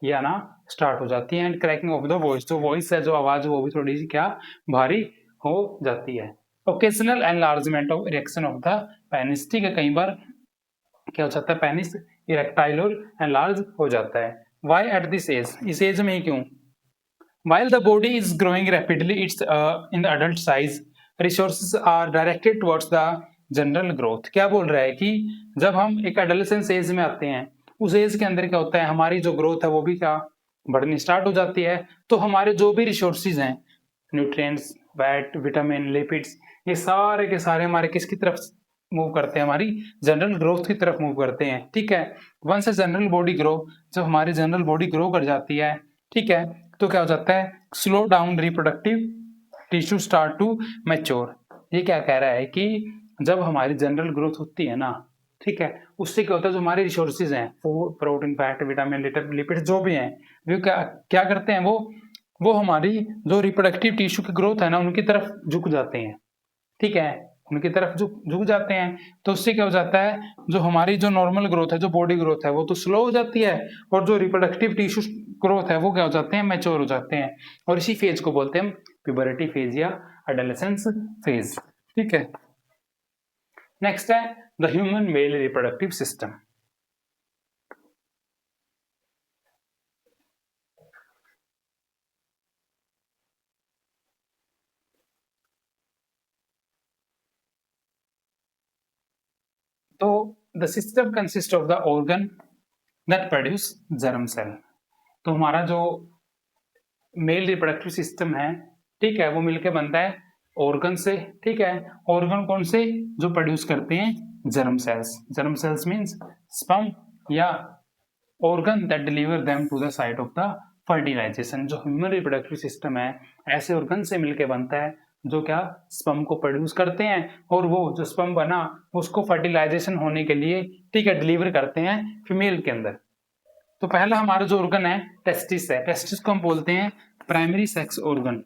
ये आना स्टार्ट हो जाती है। And cracking of the voice, जो वॉइस है, जो आवाज, वो भी थोड़ी सी क्या भारी हो जाती है। Occasional enlargement of erection of the penis, ठीक है, कई बार क्या हो जाता है, पेनिस इरेक्टाइल और एनलार्ज हो जाता है। वाई एट दिस एज, इस एज में ही क्यों, while the body is growing rapidly, it's in the adult size, resources are directed towards the general growth. क्या बोल रहा है कि जब हम एक एडोलेसेंस एज में आते हैं, उस एज के अंदर क्या होता है, हमारी जो ग्रोथ है वो भी क्या बढ़नी स्टार्ट हो जाती है। तो हमारे जो भी रिसोर्सेज हैं, न्यूट्रिएंट्स, फैट, विटामिन, लिपिड्स, ये सारे के सारे हमारे किसकी तरफ मूव करते हैं, हमारी जनरल ग्रोथ की तरफ मूव करते हैं। ठीक है, once a general body grow, जब हमारी जनरल बॉडी ग्रो कर जाती है, ठीक है, तो क्या हो जाता है, slow down reproductive tissue start to mature. ये क्या कह रहा है कि जब हमारी जनरल ग्रोथ होती है ना, ठीक है, उससे क्या होता है, जो हमारे रिसोर्सेज हैं, वो प्रोटीन, फैट, विटामिन, लिपिड जो भी हैं, वो क्या क्या करते हैं, वो हमारी जो रिप्रोडक्टिव टिश्यू की ग्रोथ है ना, उनकी तरफ झुक जाते हैं। ठीक है, उनकी तरफ झुक जाते हैं, तो उससे क्या हो जाता है, जो हमारी जो नॉर्मल ग्रोथ है, जो बॉडी ग्रोथ है, वो तो स्लो हो जाती है, और जो रिप्रोडक्टिव टिश्यू ग्रोथ है वो क्या हो जाते हैं, मैच्योर हो जाते हैं। और इसी फेज को बोलते हैं प्यूबरिटी फेज या एडोलेसेंस फेज। ठीक है, नेक्स्ट है the human male reproductive system. तो the system consist of the organ that produce germ cell. तो हमारा जो मेल रिप्रोडक्टिव सिस्टम है, ठीक है, वो मिलके बनता है ऑर्गन से, ठीक है। ऑर्गन कौन से? जो प्रोड्यूस करते हैं germ cells. Germ cells means sperm या organ that deliver them to the site of the fertilization. जो ह्यूमन रिप्रोडक्टिव सिस्टम है ऐसे ऑर्गन से मिलके बनता है जो क्या स्पर्म को प्रोड्यूस करते हैं, और वो जो स्पर्म बना उसको फर्टिलाइजेशन होने के लिए, ठीक है, डिलीवर करते हैं फीमेल के अंदर। तो पहला हमारा जो ऑर्गन है टेस्टिस है। टेस्टिस को हम बोलते हैं प्राइमरी सेक्स ऑर्गन।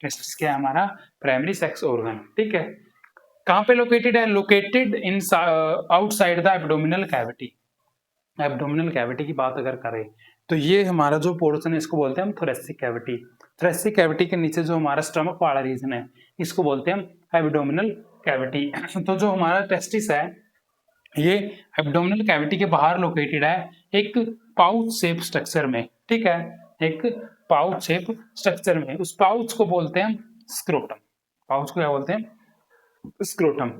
टेस्टिस क्या है? हमारा प्राइमरी सेक्स ऑर्गन, ठीक है। कहां पे लोकेटेड है? Located in outside the abdominal cavity. Abdominal cavity की बात अगर करें तो ये हमारा जो पोर्शन है इसको बोलते हैं हम थोरेसिक कैविटी। थोरेसिक कैविटी के नीचे जो हमारा स्टमक वाला रीजन है इसको बोलते हैं हम एब्डोमिनल कैविटी। तो जो हमारा टेस्टिस है ये एब्डोमिनल कैविटी के बाहर लोकेटेड है एक पाउच शेप स्ट्रक्चर में, ठीक है, एक पाउच शेप स्ट्रक्चर में। उस पाउच को बोलते हैं हम स्क्रोटम। पाउच को क्या बोलते हैं? स्क्रोटम।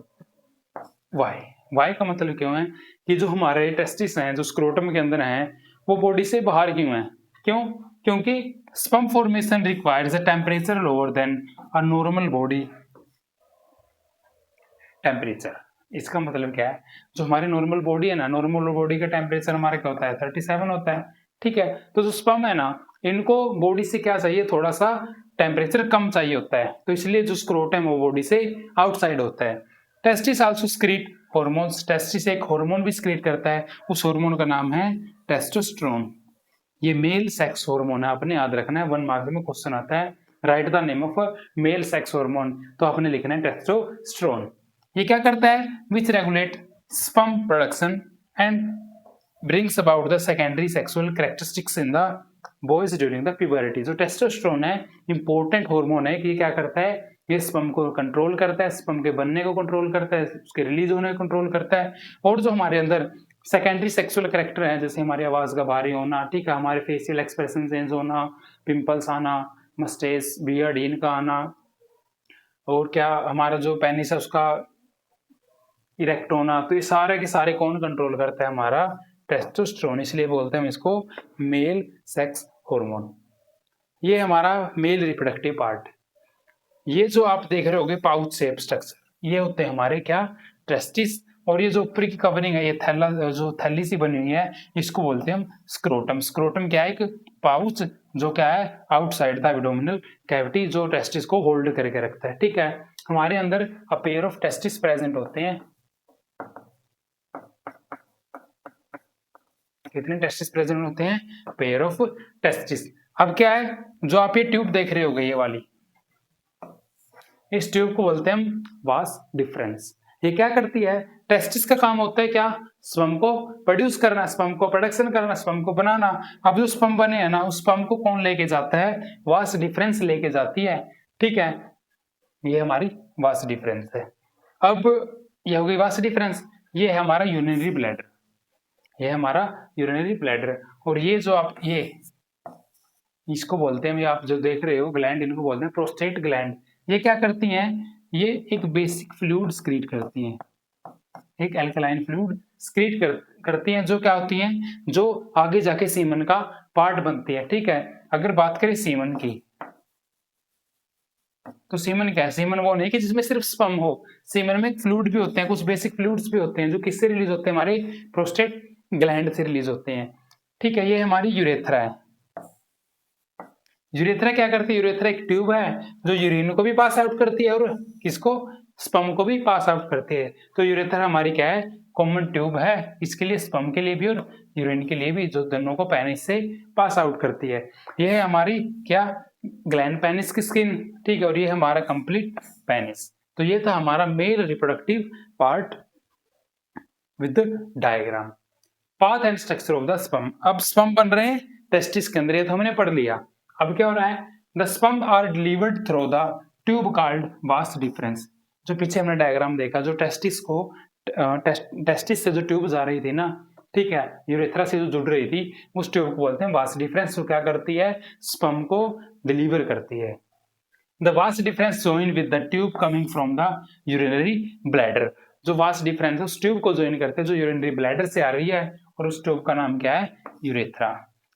वाई वाई का मतलब क्यों है कि जो हमारे टेस्टिस हैं जो स्क्रोटम के अंदर हैं वो बॉडी से बाहर क्यों है? क्यों? क्योंकि sperm formation requires a temperature lower than a normal body temperature. इसका मतलब क्या है? जो हमारी नॉर्मल बॉडी है ना, नॉर्मल बॉडी का टेम्परेचर हमारे क्या होता है? 37 होता है, ठीक है। तो जो स्पर्म है ना इनको बॉडी से क्या चाहिए? थोड़ा सा टेम्परेचर कम चाहिए होता है, तो इसलिए जो स्क्रोटम है वो बॉडी से आउटसाइड होता है। Testis also स्क्रीट hormones. टेस्टिस एक हार्मोन भी स्क्रीट करता है, उस हार्मोन का नाम है टेस्टोस्टेरोन। ये मेल सेक्स हार्मोन है, आपने याद रखना है। 1 मार्क में क्वेश्चन आता है write the name of male sex hormone, तो आपने लिखना है टेस्टोस्टेरोन। ये क्या करता है? Which regulate sperm production and brings about the secondary sexual characteristics in the boys during the puberty. जो टेस्टोस्टेरोन है इंपॉर्टेंट हार्मोन है कि क्या करता है? ये स्पर्म को कंट्रोल करता है, स्पर्म के बनने को कंट्रोल करता है, उसके रिलीज होने को कंट्रोल करता है। और जो हमारे अंदर सेकेंडरी सेक्सुअल कैरेक्टर है, जैसे हमारी आवाज का भारी होना, ठीक है, हमारे फेशियल एक्सप्रेशन चेंज होना, पिंपल्स आना, मस्टेच बियर्ड इनका आना, और क्या हमारा जो पेनिस है उसका इरेक्ट होना, तो ये सारे के सारे कौन कंट्रोल करता है? हमारा टेस्टोस्टेरोन। इसलिए बोलते हैं हम इसको मेल सेक्स हार्मोन। ये हमारा मेल रिप्रोडक्टिव पार्ट। ये जो आप देख रहे होगे पाउच शेप स्ट्रक्चर, ये होते हैं हमारे क्या? टेस्टिस। और ये जो ऊपर की कवरिंग है, ये थैला जो थैली सी बनी हुई है, इसको बोलते हैं हम स्क्रोटम। स्क्रोटम क्या है? एक पाउच जो क्या है? आउटसाइड द एब्डोमिनल कैविटी, जो टेस्टिस को होल्ड करके रखता है, ठीक है। हमारे अंदर अ पेयर ऑफ टेस्टिस प्रेजेंट होते हैं। कितने टेस्टिस प्रेजेंट होते हैं? Pair of testis. अब क्या है? जो आप ये ट्यूब देख रहे होगे, ये वाली, इस ट्यूब को बोलते हैं हम वास डिफरेंस। ये क्या करती है? टेस्टिस का काम होता है क्या? स्पर्म को प्रोड्यूस करना, स्पर्म को प्रोडक्शन करना, स्पर्म को बनाना। अब जो स्पर्म बने हैं ना, उस स्पर्म को कौन लेके जाता है? वास डिफरेंस लेके जाती है, ठीक है। ये हमारी वास डिफरेंस है। अब ये हो गई वास डिफरेंस। ये है हमारा यूरिनरी ब्लैडर। ये हमारा यूरिनरी ब्लैडर। और ये जो आप ये इसको बोलते हैं, ये आप जो देख रहे हो ग्लैंड, इनको बोलते हैं प्रोस्टेट ग्लैंड। ये क्या करती हैं? ये एक बेसिक फ्लूइड स्क्रीट करती हैं, एक एल्कलाइन फ्लूइड स्क्रीट करती हैं, जो क्या होती हैं? जो आगे जाके सीमन का पार्ट बनती है, ठीक है। अगर बात करें सीमन की, तो सीमन क्या है? सीमन वो नहीं कि जिसमें सिर्फ स्पर्म हो। सीमन में फ्लूइड भी होते हैं, कुछ बेसिक फ्लूइड्स भी होते हैं, जो किससे रिलीज होते हैं? हमारे प्रोस्टेट ग्लैंड से रिलीज होते हैं, ठीक है। ये हमारी यूरेथ्रा है। यूरेथ्रा क्या करती है? यूरेथ्रा एक ट्यूब है जो यूरिन को भी पास आउट करती है और किसको? स्पर्म को भी पास आउट करती है। तो यूरेथ्रा हमारी क्या है? कॉमन ट्यूब है, इसके लिए स्पर्म के लिए भी और यूरिन के लिए भी, जो दोनों को पेनिस से पास आउट करती है। यह है हमारी क्या? ग्लैंड पेनिस की स्किन, ठीक है। और ये हमारा कंप्लीट पेनिस। तो ये था हमारा mail reproductive part with diagram. Path and structure of the sperm. अब स्पर्म बन रहे हैं टेस्टिस के अंदर, ये तो हमने पढ़ लिया। अब क्या हो रहा है? The sperm are delivered through the tube called vas deferens. जो पीछे हमने डायग्राम देखा, जो टेस्टिस को टेस्टिस से जो ट्यूब जा रही थी ना, ठीक है, यूरेथ्रा से जो जुड़ रही थी, उस ट्यूब को बोलते हैं वास डिफरेंस। जो क्या करती है? स्पर्म को डिलीवर करती है। The vast difference join with the tube coming from the urinary bladder, जो वास्ट डिफरेंस उस ट्यूब को ज्वाइन करते हैं जो यूरिनरी ब्लैडर से आ रही है, और उस ट्यूब का नाम क्या है, यूरेथ्रा।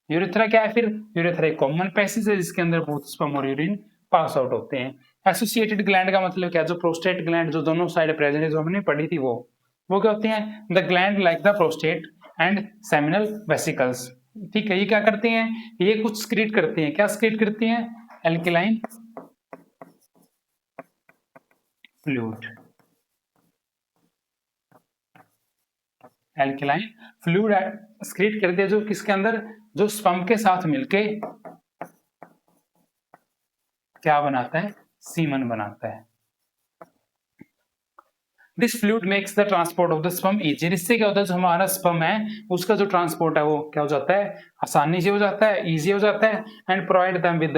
यूरेथ्रा क्या है फिर, यूरेथ्रा एक कॉमन पैसेज है जिसके अंदर बोथ स्पर्म और यूरिन पास आउट होते हैं। एसोसिएटेड ग्लैंड का मतलब क्या, जो प्रोस्टेट ग्लैंड जो दोनों साइड प्रेजेंट है, जो हमने पढ़ी थी वो क्या होती हैं, the gland like the prostate and seminal vesicles. ठीक है, ये क्या करते हैं, ये कुछ स्क्रीट करते हैं, क्या स्क्रीट करती हैं, एल्कलाइन फ्लूइड, एल्कलाइन फ्लूइड स्क्रीट करते हैं, जो किसके अंदर, जो स्पर्म के साथ मिलके क्या बनाता है, सीमन बनाता है। This fluid makes the transport of the sperm easy, इससे क्या होता है, जो हमारा स्पर्म है उसका जो ट्रांसपोर्ट है वो क्या हो जाता है, आसानी से हो जाता है, इजी हो जाता है, and provide them with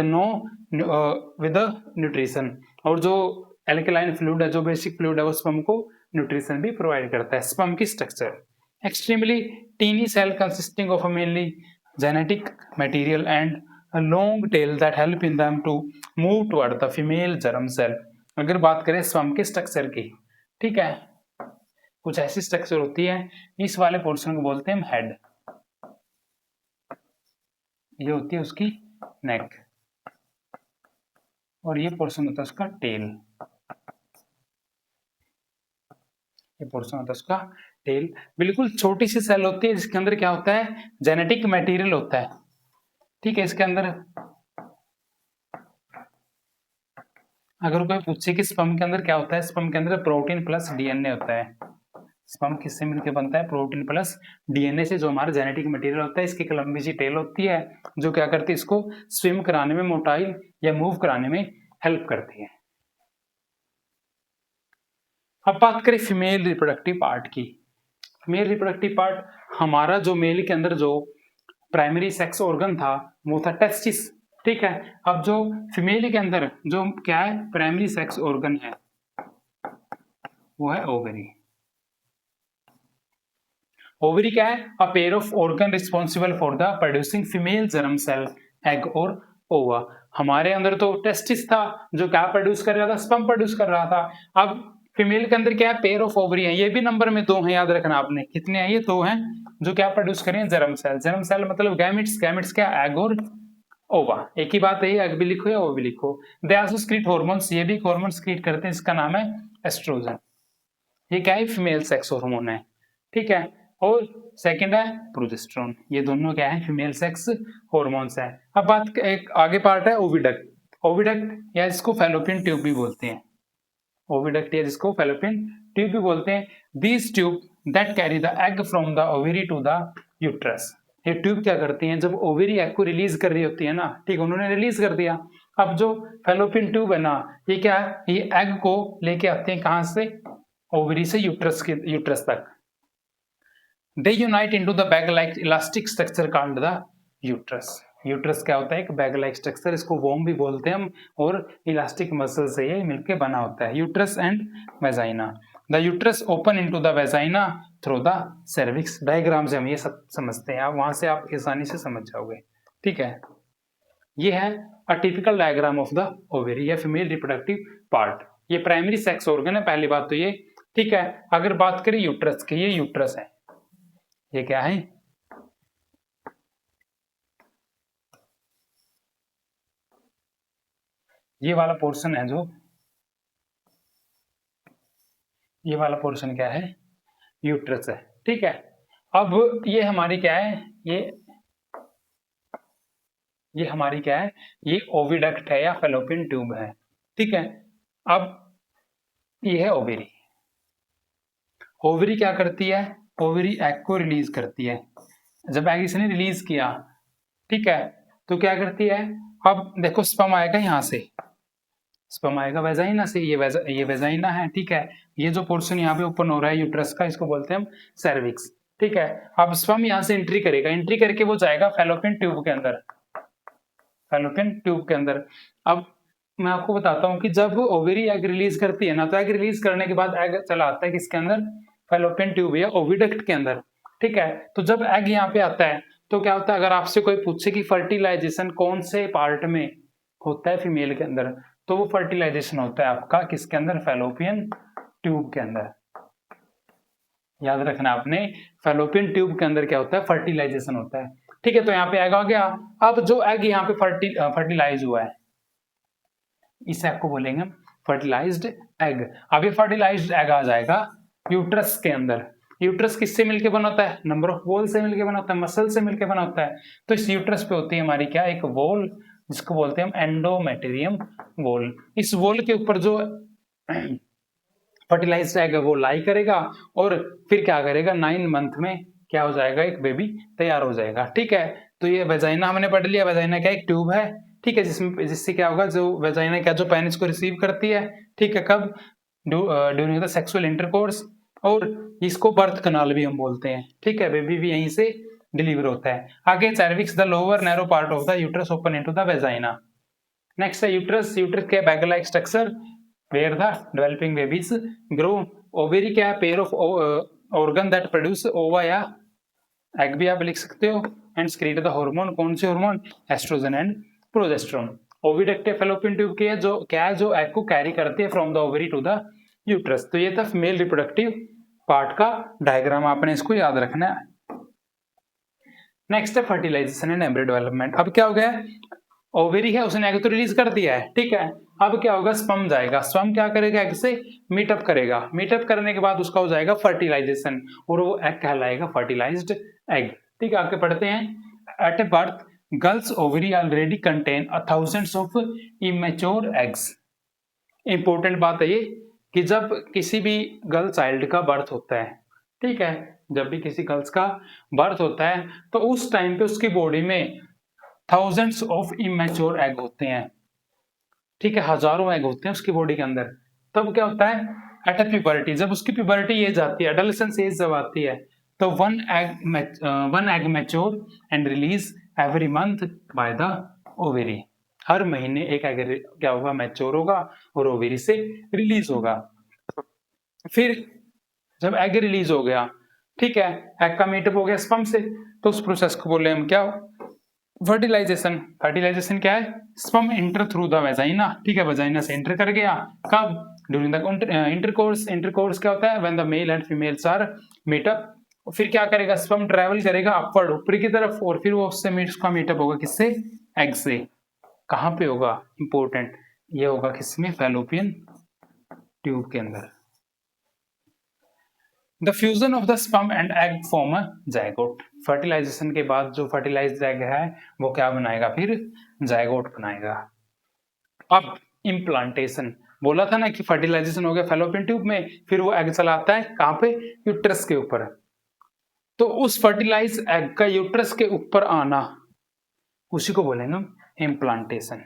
with nutrition, और जो एल्कलाइन फ्लूइड है, जो बेसिक फ्लूइड है, वो स्पर्म को न्यूट्रिशन भी प्रोवाइड करता है। स्पर्म की structure extremely tiny cell consisting of mainly genetic material and a long tail that help in them to move toward the female germ cell। अगर बात करें स्पर्म के स्ट्रक्चर की, ठीक है, कुछ ऐसी स्ट्रक्चर होती है, इस वाले पोर्शन को बोलते हैं हम हेड, ये होती है उसकी नेक, और ये पोर्शन होता है उसका टेल, ये पोर्शन होता है उसका टेल। बिल्कुल छोटी सी सेल होती है जिसके अंदर क्या होता है, जेनेटिक मटेरियल होता है, ठीक है। इसके अंदर अगर कोई पूछे कि स्पर्म के अंदर क्या होता है, स्पर्म के अंदर प्रोटीन प्लस डीएनए होता है। स्पर्म किससे मिलकर बनता है, प्रोटीन प्लस डीएनए से, जो हमारा जेनेटिक मटेरियल होता है। इसकी एक लंबी सी टेल होती है जो क्या करती है, इसको स्विम कराने में, मोटाई या मूव कराने में हेल्प करती है। अब बात करें फीमेल रिप्रोडक्टिव पार्ट की। फीमेल रिप्रोडक्टिव पार्ट, हमारा जो मेल के अंदर जो प्राइमरी सेक्स ऑर्गन था वो था टेस्टिस, ठीक है। अब जो फीमेल के अंदर जो क्या है, प्राइमरी सेक्स ऑर्गन है वो है ओवरी। ओवरी क्या है, a pair of organ responsible for the producing female germ cell, egg और ओवा। हमारे अंदर तो टेस्टिस था जो क्या प्रोड्यूस कर रहा था, स्पर्म प्रोड्यूस कर रहा था। अब फीमेल के अंदर क्या है, पेयर ऑफ ओवरी है, ये भी नंबर में 2 हैं, याद रखना आपने, कितने हैं, ये 2 हैं, जो क्या प्रोड्यूस कर रहे हैं, जर्म सेल। जर्म सेल मतलब गैमिट्स, गैमिट्स क्या, एग और ओवा, एक ही बात है, एग भी लिखो या ओ भी लिखो। दे आल्सो स्क्रीट हार्मोन्स, ये भी हार्मोन स्क्रीट करते हैं, इसका नाम है एस्ट्रोजन। ये क्या है, फीमेल सेक्स हार्मोन है, ठीक है। और सेकंड है प्रोजेस्टेरोन, ये दोनों क्या है, फीमेल सेक्स हार्मोन्स है। अब बात एक आगे पार्ट है ओविडक्ट। ओविडक्ट या जिसको फैलोपियन ट्यूब भी बोलते हैं, ओविडक्ट या जिसको फैलोपियन ट्यूब भी बोलते हैं। These tube that carry the egg from the ovary to the uterus. ये ट्यूब क्या करती हैं, जब ओवरी एग को रिलीज कर रही होती है ना, ठीक, उन्होंने रिलीज कर दिया। अब जो फैलोपियन ट्यूब है ना, ये क्या है, ये एग को लेके आते हैं कहां से, ओवरी से यूट्रस तक। दे unite into the bag like elastic structure called the uterus. Uterus क्या होता है, एक बैग लाइक स्ट्रक्चर, इसको वोम भी बोलते हैं हम, और इलास्टिक मसल से ये मिलके बना होता है। Uterus and vagina, the uterus open into the vagina through the cervix. Diagram से हम ये सब समझते हैं, आप वहां से आप आसानी से समझ जाओगे, ठीक है। ये है a typical diagram of the ovary या फीमेल रिप्रोडक्टिव पार्ट। ये प्राइमरी सेक्स ऑर्गन है, पहली बात तो ये, ठीक है। अगर बात करें यूट्रस की, ये यूट्रस है, ये क्या है, ये वाला पोर्शन है, जो ये वाला पोर्शन क्या है, यूट्रस है, ठीक है। अब ये हमारी क्या है, ये हमारी क्या है, ये ओविडक्ट है या फैलोपियन ट्यूब है, ठीक है। अब ये है ओवरी। ओवरी क्या करती है, ओवरी एग को रिलीज करती है। जब एग इसने रिलीज किया, ठीक है, तो क्या करती है, अब देखो स्पर्म आएगा यहाँ से, स्पर्म आएगा वेजाइना से, ये वेजाइना है, ठीक है। ये जो पोर्शन यहाँ पे ओपन हो रहा है यूट्रस का, इसको बोलते हैं हम सर्विक्स, ठीक है। अब स्पर्म यहाँ से एंट्री करेगा, एंट्री करके वो जाएगा फैलोपियन ट्यूब के अंदर, फैलोपियन ट्यूब के अंदर। अब मैं आपको बताता हूँ कि जब ओवरी एग रिलीज करती है ना, तो एग रिलीज करने के बाद एग चला आता है किसके अंदर, फैलोपियन ट्यूब या ओविडक्ट के अंदर, ठीक है। तो जब एग यहाँ पे आता है तो क्या होता है, अगर आपसे कोई पूछे कि फर्टिलाइजेशन कौन से पार्ट में होता है फीमेल के अंदर, तो वो फर्टिलाइजेशन होता है आपका किसके अंदर, फैलोपियन ट्यूब के अंदर। याद रखना आपने, फैलोपियन ट्यूब के अंदर क्या होता है, फर्टिलाइजेशन होता है। ठीक है, तो यहाँ पे एग आ गया। अब जो एग यहाँ पे फर्टिलाइज हुआ है, इस एग को बोलेंगे हम फर्टिलाइज्ड एग। अब ये फर्टिलाइज्ड एग आ जाएगा यूट्रस के अंदर। यूट्रस किससे मिलके बना होता है, नंबर ऑफ वॉल से मिलके बना होता है, मसल से मिलके बना होता है। तो इस यूट्रस पे होती है हमारी क्या, एक वॉल, जिसको बोलते हैं हम एंडोमेटेरियम वॉल। इस वॉल के ऊपर जो फर्टिलाइज्ड एग वो लाई करेगा और फिर क्या करेगा, 9 मंथ में क्या हो जाएगा, एक बेबी तैयार हो जाएगा। ठीक है, तो ये वेजाइना हमने पढ़ लिया। वेजाइना क्या, एक ट्यूब है, ठीक है, जिसमें जिससे क्या होगा, जो वेजाइना क्या, जो पेनिस को रिसीव करती है, ठीक है, कब, ड्यूरिंग द सेक्सुअल इंटरकोर्स। और इसको बर्थ कनाल भी हम बोलते हैं। ठीक है, बेबी भी यहीं से डिलीवर होता है। आगे cervix, the lower narrow part of the uterus open into the vagina. Next है यूट्रस। यूट्रस के bag like structure where the developing babies grow। Ovary क्या है, pair of organ that produce ओवा या एग भी आप लिख सकते हो, एंड स्क्रीट द हार्मोन। कौन से hormone, oestrogen and progesterone. Oviduct fallopian tube की है, जो क्या है, जो एग को कैरी करती है from the ovary to the uterus. तो ये था मेल रिप्रोडक्टिव पार्ट का डायग्राम, आपने इसको याद रखना है। नेक्स्ट है फर्टिलाइजेशन एंड एम्ब्रियो डेवलपमेंट। अब क्या हो गया, ओवेरी है, उसने एग तो रिलीज कर दिया है, ठीक है। अब क्या होगा, स्पर्म जाएगा। स्पर्म क्या करेगा, एग से मीटअप करेगा। मीटअप करने के बाद उसका हो जाएगा फर्टिलाइजेशन, और वो एग कहलाएगा फर्टिलाइज्ड एग। ठीक है, आगे पढ़ते हैं। At a birth girls ovary already contain thousands of immature eggs. Important बात है ये कि जब किसी भी गर्ल चाइल्ड का बर्थ होता है, ठीक है, जब भी किसी गर्ल्स का बर्थ होता है, तो उस टाइम पे उसकी बॉडी में थाउजेंड्स ऑफ इमेच्योर एग होते हैं। ठीक है, हजारों एग होते हैं उसकी बॉडी के अंदर। तब क्या होता है, एट ए प्यूबर्टी, जब उसकी प्यूबर्टी एज आती है, एडोलेसेंस एज जब आती है, तो one egg mature and release every month by the ovary. हर महीने एक एग क्या होगा, मैच्योर होगा और ओवेरी से रिलीज होगा। फिर जब एग रिलीज हो गया, ठीक है, एग का मीटअप हो गया स्पर्म से, तो उस प्रोसेस को बोले हम क्या, फर्टिलाइजेशन। फर्टिलाइजेशन क्या है, sperm enter through the vagina. ठीक है, वेजाइना से एंटर कर गया, कब, ड्यूरिंग द इंटरकोर्स। इंटरकोर्स क्या होता है, when the male and females are meet up. फिर क्या करेगा, स्पर्म ट्रेवल करेगा अपवर्ड, ऊपर की तरफ, और फिर वो उससे उसका मीटअप होगा किससे, एग से। कहां पे होगा, इंपॉर्टेंट, ये होगा किसमें, फैलोपियन ट्यूब के अंदर। The fusion of the sperm and egg form a zygote. Fertilisation के बाद जो फर्टिलाइज्ड एग है वो क्या बनाएगा, फिर जायगोट बनाएगा। अब इम्प्लांटेशन, बोला था ना कि फर्टिलाइजेशन हो गया फैलोपियन ट्यूब में, फिर वो एग चलाता है कहां पे, यूट्रस के ऊपर। तो उस फर्टिलाइज एग का यूट्रस के ऊपर आना, उसी को बोलेंगे हम implantation.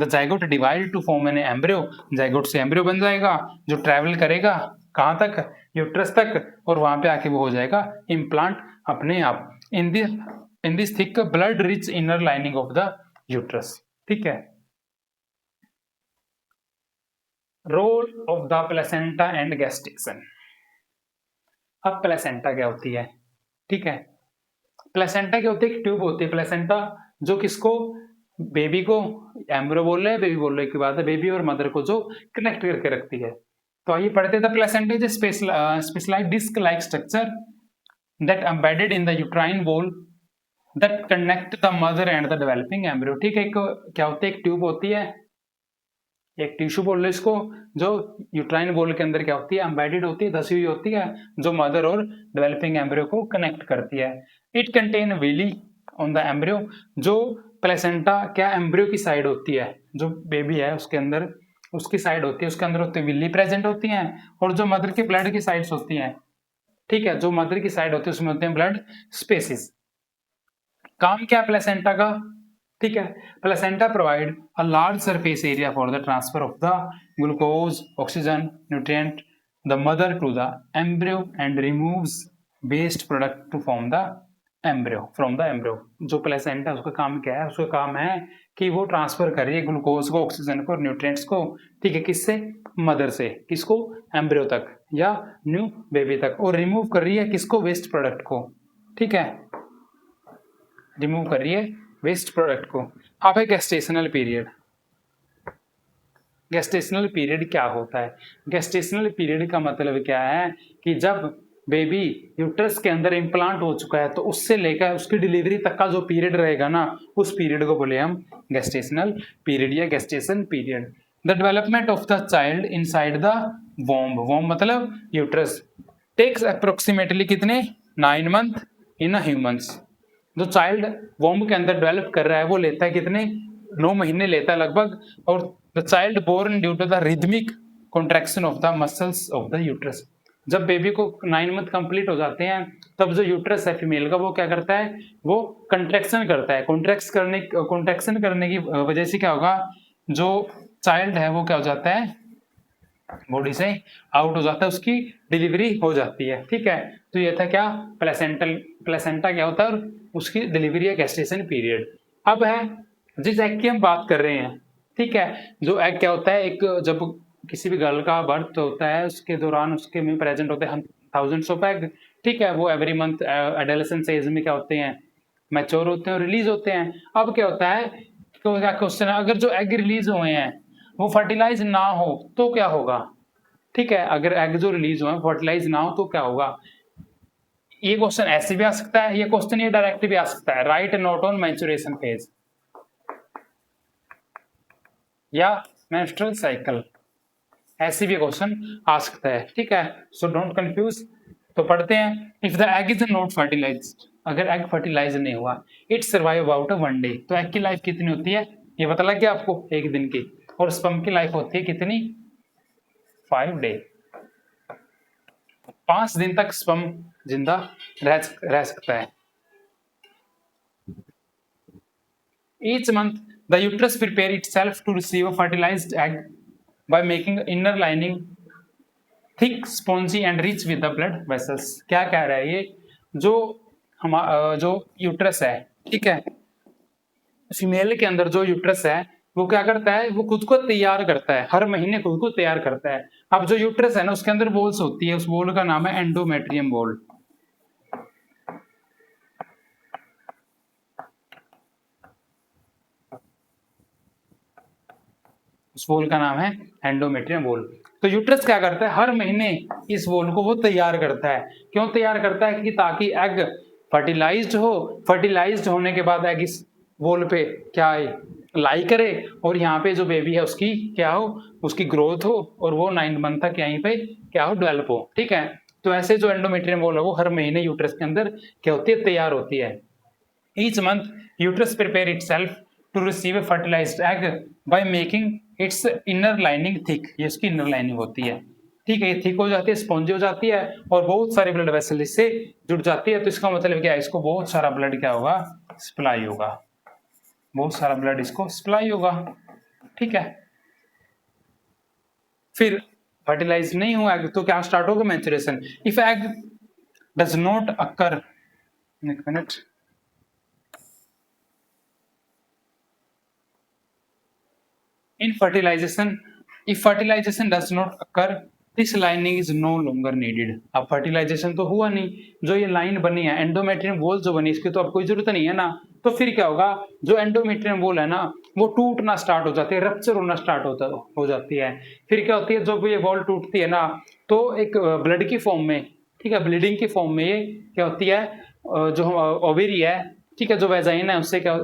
The zygote divide two form an embryo. Zygote से एम्ब्रियो बन जाएगा, जो ट्रेवल करेगा कहां तक, यूट्रस तक, और वहां पे आके वो हो जाएगा इम्प्लांट अपने आप in this thick blood rich inner lining of the uterus. ठीक है, role of the placenta and gestation. अब प्लेसेंटा क्या होती है, ठीक है, प्लेसेंटा क्या होती है, एक ट्यूब होती है प्लेसेंटा, जो किसको, बेबी को, एम्ब्रियो बोल रहे हैं, बेबी बोल रहे की बात है, बेबी और मदर को जो कनेक्ट करके रखती है। तो आइए पढ़ते थे, placenta is specialised disc like structure that embedded in the uterine wall that connect the mother and the developing embryo. ठीक है, क्या होती है, एक ट्यूब होती है, एक टिश्यू बोल रहे इसको, जो यूट्राइन वॉल के अंदर क्या होती है, एम्बेडेड होती है, धसी हुई होती है, जो मदर और डेवलपिंग एम्ब्रियो को कनेक्ट करती है। It contain villi on the embryo. जो प्लेसेंटा क्या एम्ब्रियो की साइड होती है, जो बेबी है उसके अंदर उसकी साइड होती है, उसके अंदर होती है विली प्रेजेंट होती हैं, और जो मदर की ब्लड की साइड्स होती हैं, ठीक है, जो मदर की साइड होती है उसमें होते हैं ब्लड स्पेसिस। काम क्या है प्लेसेंटा का, ठीक है, placenta provide a large surface area for the transfer of the glucose, oxygen, nutrient the mother to the embryo and removes waste product to form the embryo from the embryo. जो placenta उसका काम क्या है, उसका काम है कि वो ट्रांसफर कर रही है ग्लूकोज को, ऑक्सीजन को और न्यूट्रिएंट्स को, ठीक है, किससे, मदर से, किसको, एम्ब्रियो तक या न्यू बेबी तक, और रिमूव कर रही है किसको, वेस्ट प्रोडक्ट को। ठीक है, रिमूव कर रही है वेस्ट प्रोडक्ट को। अब है गेस्टेशनल पीरियड। गेस्टेशनल पीरियड क्या होता है? गेस्टेशनल पीरियड का मतलब क्या है कि जब बेबी यूट्रस के अंदर इम्प्लांट हो चुका है तो उससे लेकर उसकी डिलीवरी तक का जो पीरियड रहेगा ना, उस पीरियड को बोले हम गेस्टेशनल पीरियड या gestation period. The development of the child inside the womb, womb मतलब यूट्रस, टेक्स अप्रोक्सीमेटली कितने 9 मंथ इन ह्यूमंस। जो चाइल्ड वोम्ब के अंदर डेवलप कर रहा है वो लेता है कितने 9 महीने लेता है लगभग। और the child born due to the rhythmic contraction of the muscles of the uterus, जब बेबी को 9 मंथ कंप्लीट हो जाते हैं तब जो यूट्रस है फीमेल का वो क्या करता है, वो कंट्रैक्शन करता है। कॉन्ट्रैक्शन करने की वजह से क्या होगा, जो चाइल्ड है वो क्या हो जाता है, बॉडी से आउट हो जाता है, उसकी डिलीवरी हो जाती है। ठीक है, तो ये था क्या, प्लेसेंटा क्या होता है और उसकी डिलीवरी या गेस्टेशन पीरियड। अब है जिस एग की हम बात कर रहे हैं, ठीक है, जो एग क्या होता है, एक जब किसी भी गर्ल का बर्थ होता है उसके दौरान उसके में प्रेजेंट होते हैं थाउजेंड्स ऑफ एग। ठीक है, वो एवरी मंथ एडोलेसेंस एज में क्या होते हैं, मैच्योर होते हैं और रिलीज होते हैं। अब क्या होता है, तो क्या क्वेश्चन है, अगर जो एग रिलीज हुए हैं वो फर्टिलाइज ना हो तो क्या होगा? ठीक है, अगर एग जो रिलीज हुए फर्टिलाइज ना हो तो क्या होगा? ये क्वेश्चन ऐसे भी आ सकता है, ये क्वेश्चन ये डायरेक्ट भी आ सकता है, right note on maturation phase या मेंस्ट्रुअल साइकिल, ऐसे भी क्वेश्चन आ सकता है। ठीक है, सो डोंट कंफ्यूज। तो पढ़ते हैं, if the egg is not fertilised, अगर एग फर्टिलाइज नहीं हुआ, इट सर्वाइव अबाउट 1 डे, तो एग की लाइफ कितनी होती है ये पता लग गया आपको, 1 दिन की। और स्पर्म की लाइफ होती है कितनी, 5 डे, 5 दिन तक स्पर्म जिंदा रह सकता है। Each month, the uterus prepare itself to receive a fertilized egg by making inner lining thick, spongy and rich with the blood vessels। क्या कह रहा है ये, जो यूट्रस है, ठीक है, फीमेल के अंदर जो यूट्रस है वो क्या करता है, वो खुद को तैयार करता है, हर महीने खुद को तैयार करता है। अब जो यूट्रस है ना उसके अंदर वॉल्स होती है, उस वॉल का नाम है एंडोमेट्रियम वॉल। उस वॉल का नाम है एंडोमेट्रियम वॉल। तो यूट्रस क्या करता है, हर महीने इस वॉल को वो तैयार करता है। क्यों तैयार करता है, कि ताकि एग फर्टिलाइज्ड हो, फर्टिलाइज्ड होने के बाद एग इस वॉल पे क्या है, लाई करे, और यहाँ पे जो बेबी है उसकी क्या हो, उसकी ग्रोथ हो, और वो 9 मंथ तक यहीं पे क्या हो, डेवलप हो। ठीक है, तो ऐसे जो एंडोमेट्रियम वॉल है वो हर महीने यूट्रस के अंदर क्या होती है, तैयार होती है। Each month, uterus prepare itself to receive a fertilized egg by making its inner lining thick। ये उसकी inner lining होती है। ठीक है, ये थिक हो जाती है, स्पॉन्जी हो जाती है, और बहुत सारे ब्लड वेसल इससे जुड़ जाती है। तो इसका मतलब क्या है, इसको बहुत सारा ब्लड क्या होगा, सप्लाई होगा, बहुत सारा ब्लड इसको सप्लाई होगा। ठीक है, फिर फर्टिलाइज नहीं हुआ एग तो क्या स्टार्ट होगा, maturation. If egg does not occur, एक minute, in fertilization, if fertilization does not occur, this lining is no longer needed। अब फर्टिलाइजेशन तो हुआ नहीं, जो ये लाइन बनी है एंडोमेट्रियम वॉल जो बनी, इसकी तो अब कोई जरूरत नहीं है ना, तो फिर क्या होगा, जो एंडोमेट्रियम वॉल है ना वो टूटना स्टार्ट हो जाती है, रप्चर होना स्टार्ट हो जाती है। फिर क्या होती है, जब ये वॉल टूटती है ना तो एक ब्लड की फॉर्म में, ठीक है, ब्लीडिंग की फॉर्म में ये क्या होती है, जो ओवेरी है, ठीक है, जो वेजाइन है उससे क्या,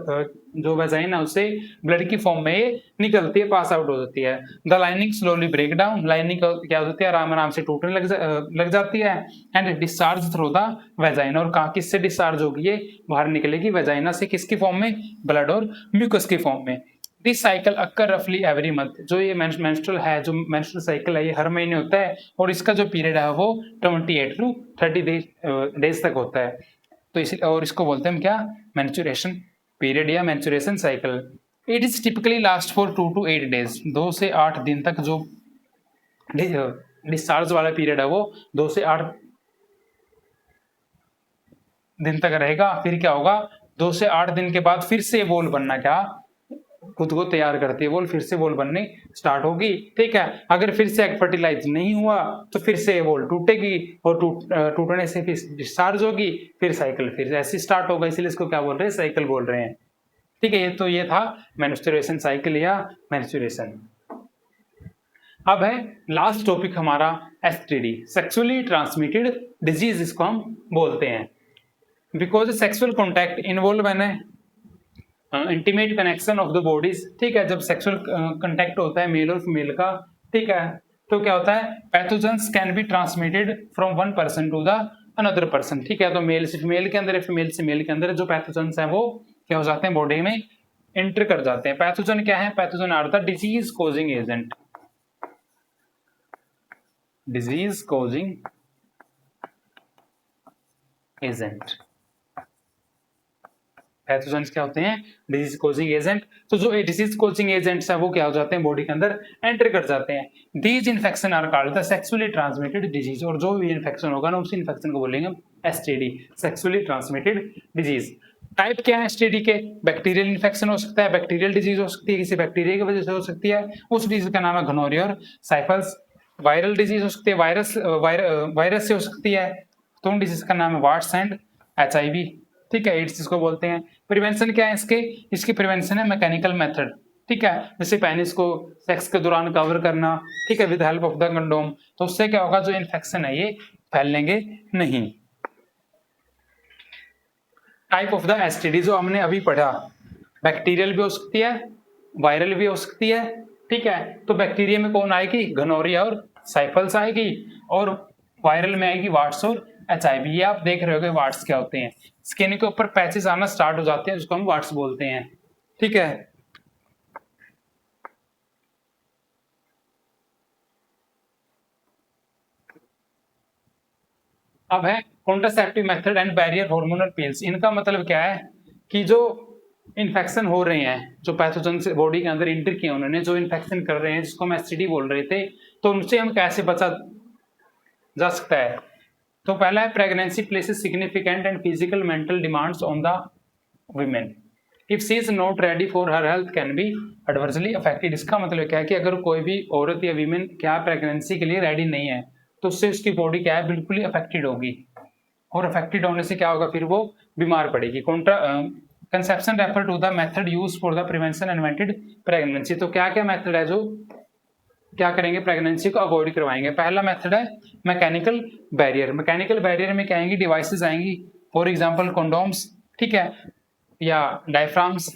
जो वेजाइन है उससे ब्लड की फॉर्म में ये निकलती है, पास आउट हो जाती है। The lining slowly break down, lining क्या होती है, आराम आराम से टूटने लग जाती है, and discharge through the vagina, और कहाँ किससे डिस्चार्ज होगी, ये बाहर निकलेगी वेजाइना से, किसकी फॉर्म में, ब्लड और म्यूकस की फॉर्म में। दिस साइकिल अक्कर रफली एवरी मंथ, जो ये मेंस्ट्रुअल है, जो मेंस्ट्रुअल साइकिल है ये हर महीने होता है, और इसका जो पीरियड है वो 28 टू 30 डेज तक होता है। तो इसी, और इसको बोलते हैं हम क्या, मेंस्ट्रुएशन पीरियड या menstruation cycle. It is typically last for 2 to 8 days, 2 से 8 दिन तक जो डिस्चार्ज वाला पीरियड है वो 2 से 8 दिन तक रहेगा। फिर क्या होगा, 2 से 8 दिन के बाद फिर से वॉल बनना क्या, खुद को तैयार करती है वॉल, फिर से वॉल बननी स्टार्ट होगी। ठीक है, अगर फिर से एग फर्टिलाइज नहीं हुआ तो फिर से वॉल टूटेगी, और टूटने से फिर डिस्चार्ज होगी, फिर साइकिल फिर ऐसे स्टार्ट होगा, इसलिए इसको क्या बोल रहे हैं, साइकिल बोल रहे हैं। ठीक है, तो ये था मेंस्ट्रुएशन साइकिल या मेंस्ट्रुएशन। अब है लास्ट टॉपिक हमारा एसटीडी, सेक्सुअली ट्रांसमिटेड डिजीज इसको हम बोलते हैं। Because sexual contact involve N intimate connection of the bodies, ठीक है। जब सेक्सुअल कॉन्टैक्ट होता है मेल और फीमेल का, ठीक है, तो क्या होता है, pathogens can be transmitted from one person to the another person, ठीक है। तो मेल से फीमेल के अंदर, फीमेल से मेल के अंदर जो पैथोजेंस है वो क्या हो जाते हैं, बॉडी में एंटर कर जाते हैं। पैथोजन क्या है, pathogen are the disease causing agent, disease causing agent. Pathogens क्या होते हैं, डिजीज कॉजिंग एजेंट। तो जो डिजीज कॉजिंग एजेंट्स है वो क्या हो जाते हैं, बॉडी के अंदर एंटर कर जाते हैं। These infection are called the sexually transmitted disease, और जो भी इन्फेक्शन होगा ना उसी इन्फेक्शन को बोलेंगे STD, sexually transmitted disease. Type क्या है एसटीडी के, बैक्टीरियल इन्फेक्शन हो सकता है, बैक्टीरियल डिजीज हो सकती है, किसी बैक्टीरिया की वजह से हो सकती है, उस डिजीज का नाम है गोनोरिया और साइफल्स। वायरल डिजीज हो सकती है, वायरस से हो सकती है, तो उन डिजीज का नाम है वार्ड्स एंड एचआईवी, ठीक है, एड्स जिसको बोलते हैं। प्रिवेंशन क्या है इसके, इसकी प्रिवेंशन है मैकेनिकल मेथड, ठीक है, जैसे पेनिस को सेक्स के दौरान कवर करना, ठीक है, with help of the condom. तो उससे क्या होगा, जो इन्फेक्शन है ये फैलेंगे नहीं। टाइप ऑफ द एसटीडी जो हमने अभी पढ़ा, बैक्टीरियल भी हो सकती है, वायरल भी हो सकती है, ठीक है। तो बैक्टीरिया में कौन आएगी, गोनोरिया और साइफल्स आएगी, और वायरल में आएगी वार्ड्स और एचआईवी। ये आप देख रहे होगे वार्ड्स क्या होते हैं, स्किन के ऊपर पैचेस आना स्टार्ट हो जाते हैं जिसको हम वार्ड्स बोलते हैं, ठीक है। अब है contraceptive method and barrier hormonal pills. इनका मतलब क्या है कि जो इन्फेक्शन हो रहे हैं, जो पैथोजन से बॉडी के अंदर इंटर किए उन्होंने, जो इन्फेक्शन कर रहे हैं जिसको हम एसटीडी बोल रहे थे, तो उनसे हम कैसे बचा जा सकता है। तो पहला है pregnancy places significant and physical mental demands on the women, if she is not ready for her health can be adversely affected. इसका मतलब क्या है कि अगर कोई भी औरत या वीमेन क्या प्रेगनेंसी के लिए रेडी नहीं है, तो उससे उसकी बॉडी क्या है, बिल्कुल ही अफेक्टेड होगी, और अफेक्टेड होने से क्या होगा, फिर वो बीमार पड़ेगी। Conception refer to the method use for the prevention and unwanted pregnancy. तो क्या क्या मेथड है जो क्या करेंगे, प्रेगनेंसी को अवॉइड करवाएंगे। पहला मेथड है मैकेनिकल बैरियर। मैकेनिकल बैरियर में क्या आएंगी, डिवाइसेस आएंगी, फॉर एग्जांपल कंडोम्स, ठीक है, या डायफ्राम्स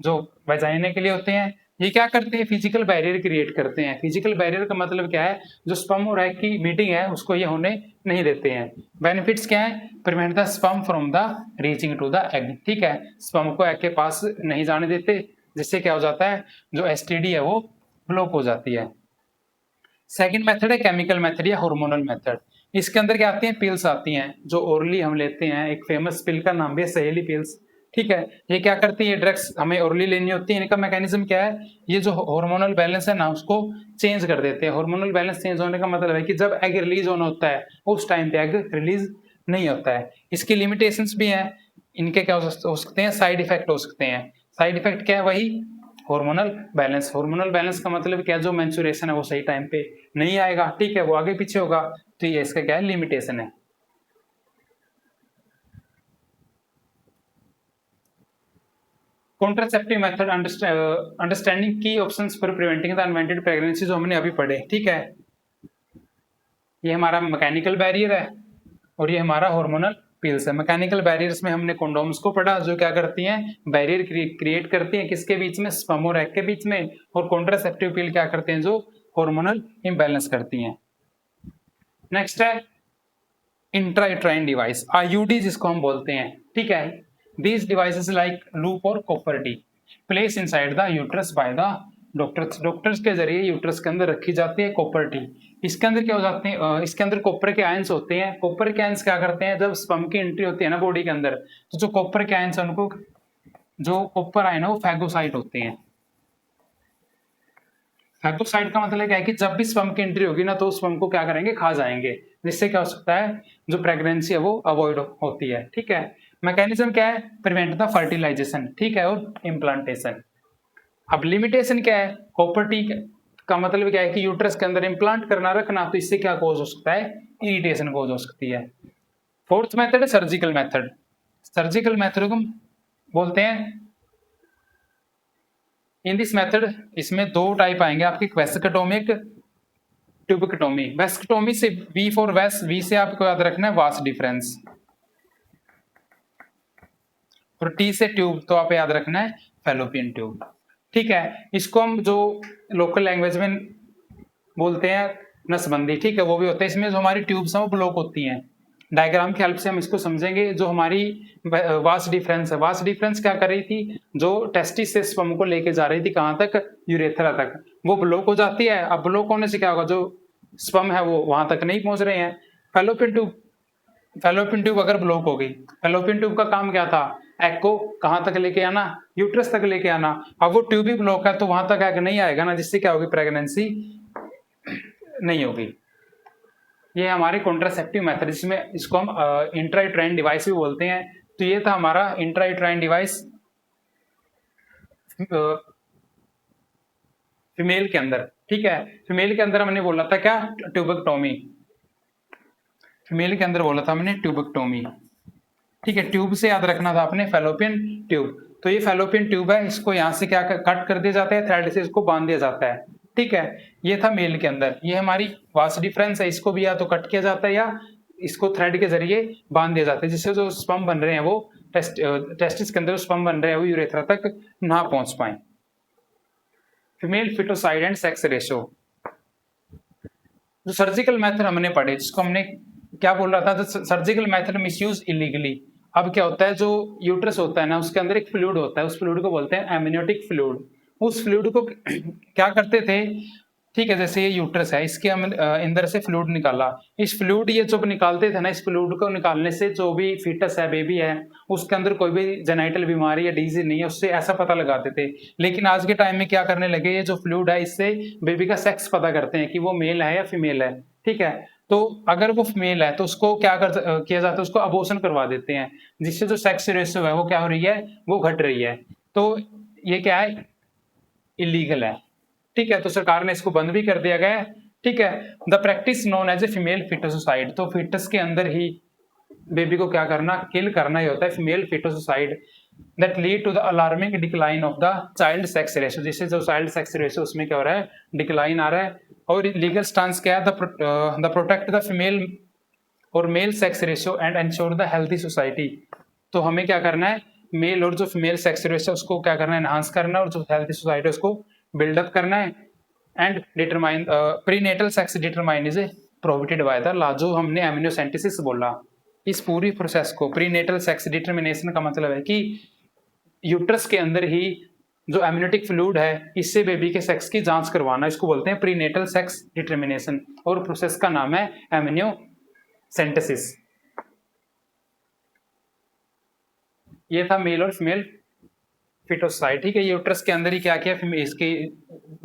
जो वजाइना के लिए होते हैं। ये क्या करते हैं, फिजिकल बैरियर क्रिएट करते हैं। फिजिकल बैरियर का मतलब क्या है, जो स्पर्म और एग की मीटिंग है उसको ये होने नहीं देते हैं। बेनिफिट्स क्या है, prevent the sperm from the reaching to the egg, ठीक है, स्पर्म को एग के पास नहीं जाने देते, जिससे क्या हो जाता है, जो एसटीडी है वो ब्लॉक हो जाती है। सेकंड मेथड है केमिकल मेथड या हार्मोनल मेथड। इसके अंदर क्या आती हैं, पिल्स आती हैं जो ओरली हम लेते हैं। एक फेमस पिल का नाम भी है सहेली पिल्स, ठीक है। ये क्या करती है, ड्रग्स हमें ओरली लेनी होती है। इनका मैकेनिज्म क्या है, ये जो हार्मोनल बैलेंस है ना उसको चेंज कर देते हैं। हार्मोनल बैलेंस चेंज होने का मतलब है कि जब एग रिलीज होना होता है उस टाइम पे एग रिलीज नहीं होता है। इसकी लिमिटेशंस भी हैं, इनके क्या हो सकते हैं, साइड इफेक्ट हो सकते हैं। साइड इफेक्ट क्या है, वही हार्मोनल बैलेंस। हार्मोनल बैलेंस का मतलब क्या, जो मेंस्ट्रुएशन है वो सही टाइम पे नहीं आएगा, ठीक है, वो आगे पीछे होगा, तो ये इसका क्या है, लिमिटेशन है। कॉन्ट्रासेप्टिव मेथड, अंडरस्टैंडिंग की options for preventing the unwanted pregnancy जो हमने अभी पढ़े, ठीक है। ये हमारा मैकेनिकल बैरियर है और ये हमारा हार्मोनल पिल्स है। मैकेनिकल बैरियर्स में हमने कंडोम्स को पढ़ा जो क्या करती हैं, बैरियर क्रिएट करती हैं, किसके बीच में, स्पर्म और एग के बीच में। और कॉन्ट्रासेप्टिव पिल क्या करते हैं, जो हार्मोनल इम्बैलेंस करती हैं। नेक्स्ट है इंट्रायूट्राइन डिवाइस, आईयूडी जिसको हम बोलते हैं, ठीक है। दीज डिवाइसेस लाइक लूप और copper T place inside the uterus by the doctors. Doctors के जरिए यूट्रस के अंदर रखी जाती है कॉपर टी। इसके अंदर क्या हो जाते हैं, इसके अंदर कॉपर के आयंस होते हैं। कॉपर के आयंस क्या करते हैं, जब स्पर्म की एंट्री होती है ना बॉडी के अंदर, तो जो कॉपर के आयंस है उनको, जो कॉपर आयन है वो फैगोसाइट होते हैं। फैगोसाइट का मतलब क्या है कि जब भी स्पर्म की एंट्री होगी ना तो स्पर्म को क्या करेंगे, खा जाएंगे, जिससे क्या हो सकता है, जो प्रेगनेंसी है वो अवॉइड होती है, ठीक है। मैकेनिज्म क्या है, प्रिवेंट द फर्टिलाइजेशन, ठीक है, और इम्प्लांटेशन। अब लिमिटेशन क्या है, कॉपर टी का मतलब क्या है कि यूट्रस के अंदर इम्प्लांट करना रखना, तो इससे क्या कॉज हो सकता है, इरिटेशन कॉज हो सकती है। फोर्थ मेथड है सर्जिकल मेथड। सर्जिकल मेथड को बोलते हैं इन दिस मेथड, इसमें दो टाइप आएंगे आपके, वेस्कटोमिक ट्यूबिकटोमी। वेस्कटोमी से वी फॉर वेस, वी से आपको याद रखना है वास डिफरेंस, और टी से ट्यूब तो आप याद रखना है फैलोपियन ट्यूब। ठीक है, इसको हम जो लोकल लैंग्वेज में बोलते हैं नसबंदी, ठीक है, वो भी होता है। इसमें जो हमारी ट्यूब्स हैं वो ब्लॉक होती हैं। डायग्राम की हेल्प से हम इसको समझेंगे। जो हमारी वास डिफरेंस है, वास डिफरेंस क्या कर रही थी, जो टेस्टिस से स्पर्म को लेके जा रही थी कहाँ तक, यूरेथ्रा तक, वो ब्लॉक हो जाती है। अब ब्लॉक होने से क्या होगा, जो स्पर्म है वो वहां तक नहीं पहुंच रहे हैं। फैलोपियन ट्यूब, फैलोपियन ट्यूब अगर ब्लॉक हो गई, फैलोपियन ट्यूब का काम क्या था, एग को कहाँ तक लेके आना, यूट्रस तक लेके आना। अब वो ट्यूब ही ब्लॉक है तो वहां तक एग नहीं आएगा ना, जिससे क्या होगी, प्रेगनेंसी नहीं होगी। ये हमारे कॉन्ट्रासेप्टिव मेथड, जिसमें इसको हम इंट्रायूट्राइन डिवाइस भी बोलते हैं। तो ये था हमारा इंट्रायूट्राइन डिवाइस फीमेल के अंदर। ठीक है, फीमेल के अंदर हमने बोला था क्या, ट्यूबेक्टोमी। फीमेल के अंदर बोला था हमने ट्यूबेक्टोमी। ठीक है, ट्यूब से याद रखना था आपने फैलोपियन ट्यूब। तो ये फैलोपियन ट्यूब है, इसको यहाँ से क्या कट कर दिया जाता है, थ्रेड से इसको बांध दिया जाता है। ठीक है, ये था मेल के अंदर। ये हमारी वास डिफरेंस है, इसको भी या तो कट किया जाता है या इसको थ्रेड के जरिए बांध दिया जाता है, जिससे जो स्पर्म बन रहे हैं वो टेस्टिस के अंदर स्पर्म बन रहे हैं वो यूरेथ्रा तक ना पहुंच पाए। फीमेल फिटोसाइड एंड सेक्स रेशो, जो सर्जिकल मेथड हमने पढ़े, जिसको हमने क्या बोल रहा था, सर्जिकल मेथड मिसयूज इलीगली। अब क्या होता है, जो यूट्रस होता है ना, उसके अंदर एक फ्लूइड होता है, उस फ्लूइड को बोलते हैं एमनियोटिक फ्लूइड। उस फ्लूइड को क्या करते थे, ठीक है, जैसे ये यूट्रस है, इसके हम अंदर से फ्लूइड निकाला। इस फ्लूइड ये जो निकालते थे ना, इस फ्लूइड को निकालने से जो भी फीटस है, बेबी है, उसके अंदर कोई भी जेनाइटल बीमारी या डिजीज नहीं है, उससे ऐसा पता लगाते थे। लेकिन आज के टाइम में क्या करने लगे, ये जो फ्लूइड है इससे बेबी का सेक्स पता करते हैं कि वो मेल है या फीमेल है। ठीक है, तो अगर वो फीमेल है तो उसको क्या किया जाता है, उसको अबॉर्शन करवा देते हैं, जिससे जो सेक्स रेशियो है वो क्या हो रही है, वो घट रही है। तो ये क्या है, इलीगल है। ठीक है, तो सरकार ने इसको बंद भी कर दिया गया है। ठीक है, the practice known as a female foeticide, तो फिटस के अंदर ही बेबी को क्या करना, किल करना ही होता है, female foeticide, that lead to the alarming decline of the child sex ratio, जिससे जो चाइल्ड सेक्स रेशियो उसमें क्या हो रहा है, डिक्लाइन आ रहा है। और लीगल स्टांस क्या है, द प्रोटेक्ट द फीमेल और male sex ratio and ensure the healthy society. तो हमें क्या करना है, मेल और जो फीमेल सेक्स रेशियो उसको क्या करना है, एनहांस करना है, और जो हेल्थी सोसाइटी उसको बिल्डअप करना है। And determine prenatal sex determine is prohibited by the law, जो हमने एमिनोसेंटेसिस बोला, इस पूरी प्रोसेस को प्रीनेटल सेक्स डिटरमिनेशन का मतलब है कि यूट्रस के अंदर ही जो एम्नियोटिक फ्लूइड है, इससे बेबी के सेक्स की जांच करवाना, इसको बोलते हैं प्रीनेटल सेक्स डिटरमिनेशन, और प्रोसेस का नाम है एमिनियोसेंटेसिस। ये था मेल और फीमेल फिटोसाइड। ठीक है, यूट्रस के अंदर ही क्या किया, इसकी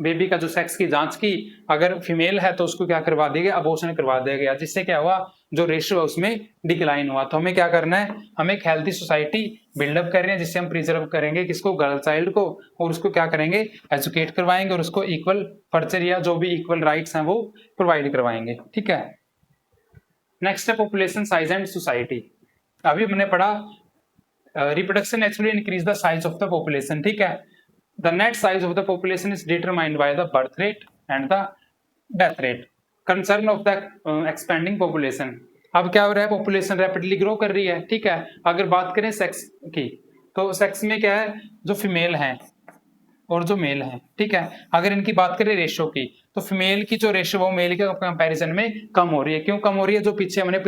बेबी का जो सेक्स की जांच की, अगर फीमेल है तो उसको क्या करवा दिया गया, अबॉर्शन करवा दिया गया, जिससे क्या हुआ, जो रेशियो है उसमें डिक्लाइन हुआ। तो हमें क्या करना है, हम एक हेल्थी सोसाइटी बिल्डअप कर रहे हैं, जिससे हम प्रिजर्व करेंगे किसको, गर्ल चाइल्ड को, और उसको क्या करेंगे, एजुकेट करवाएंगे, और उसको इक्वल फर्चर या जो भी इक्वल राइट्स हैं वो प्रोवाइड करवाएंगे। ठीक है, नेक्स्ट है पॉपुलेशन साइज एंड सोसाइटी। अभी हमने पढ़ा reproduction actually increase the size of the population. ठीक है, the net size of the population is determined by the birth rate and the death rate, concern of the expanding population। अब क्या हो रहा है, पॉपुलेशन रैपिडली ग्रो कर रही है। ठीक है, अगर बात करें सेक्स की, तो सेक्स में क्या है, जो फीमेल है और जो मेल है, ठीक है, अगर इनकी बात करें रेशियो की, तो फीमेल की जो रेशियो वो मेल के कंपैरिजन में कम हो रही है। क्यों कम हो रही है, जो पीछे हमने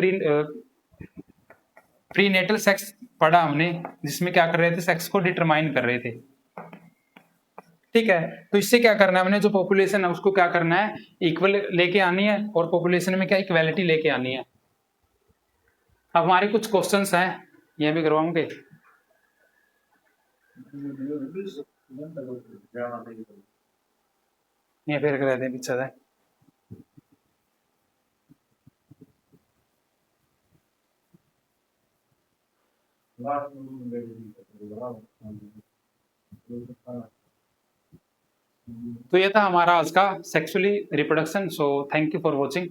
प्रीनेटल सेक्स पढ़ा हमने, जिसमें क्या कर रहे थे, सेक्स को डिटरमाइन कर रहे थे। ठीक है, तो इससे क्या करना है, हमने जो पॉपुलेशन है उसको क्या करना है, इक्वल लेके आनी है, और पॉपुलेशन में क्या इक्वालिटी लेके आनी है। अब हमारे कुछ क्वेश्चंस हैं, ये भी करवाऊंगे। ये फिर कर दें पीछे से। तो ये था हमारा आज का sexually reproduction. So thank you for watching.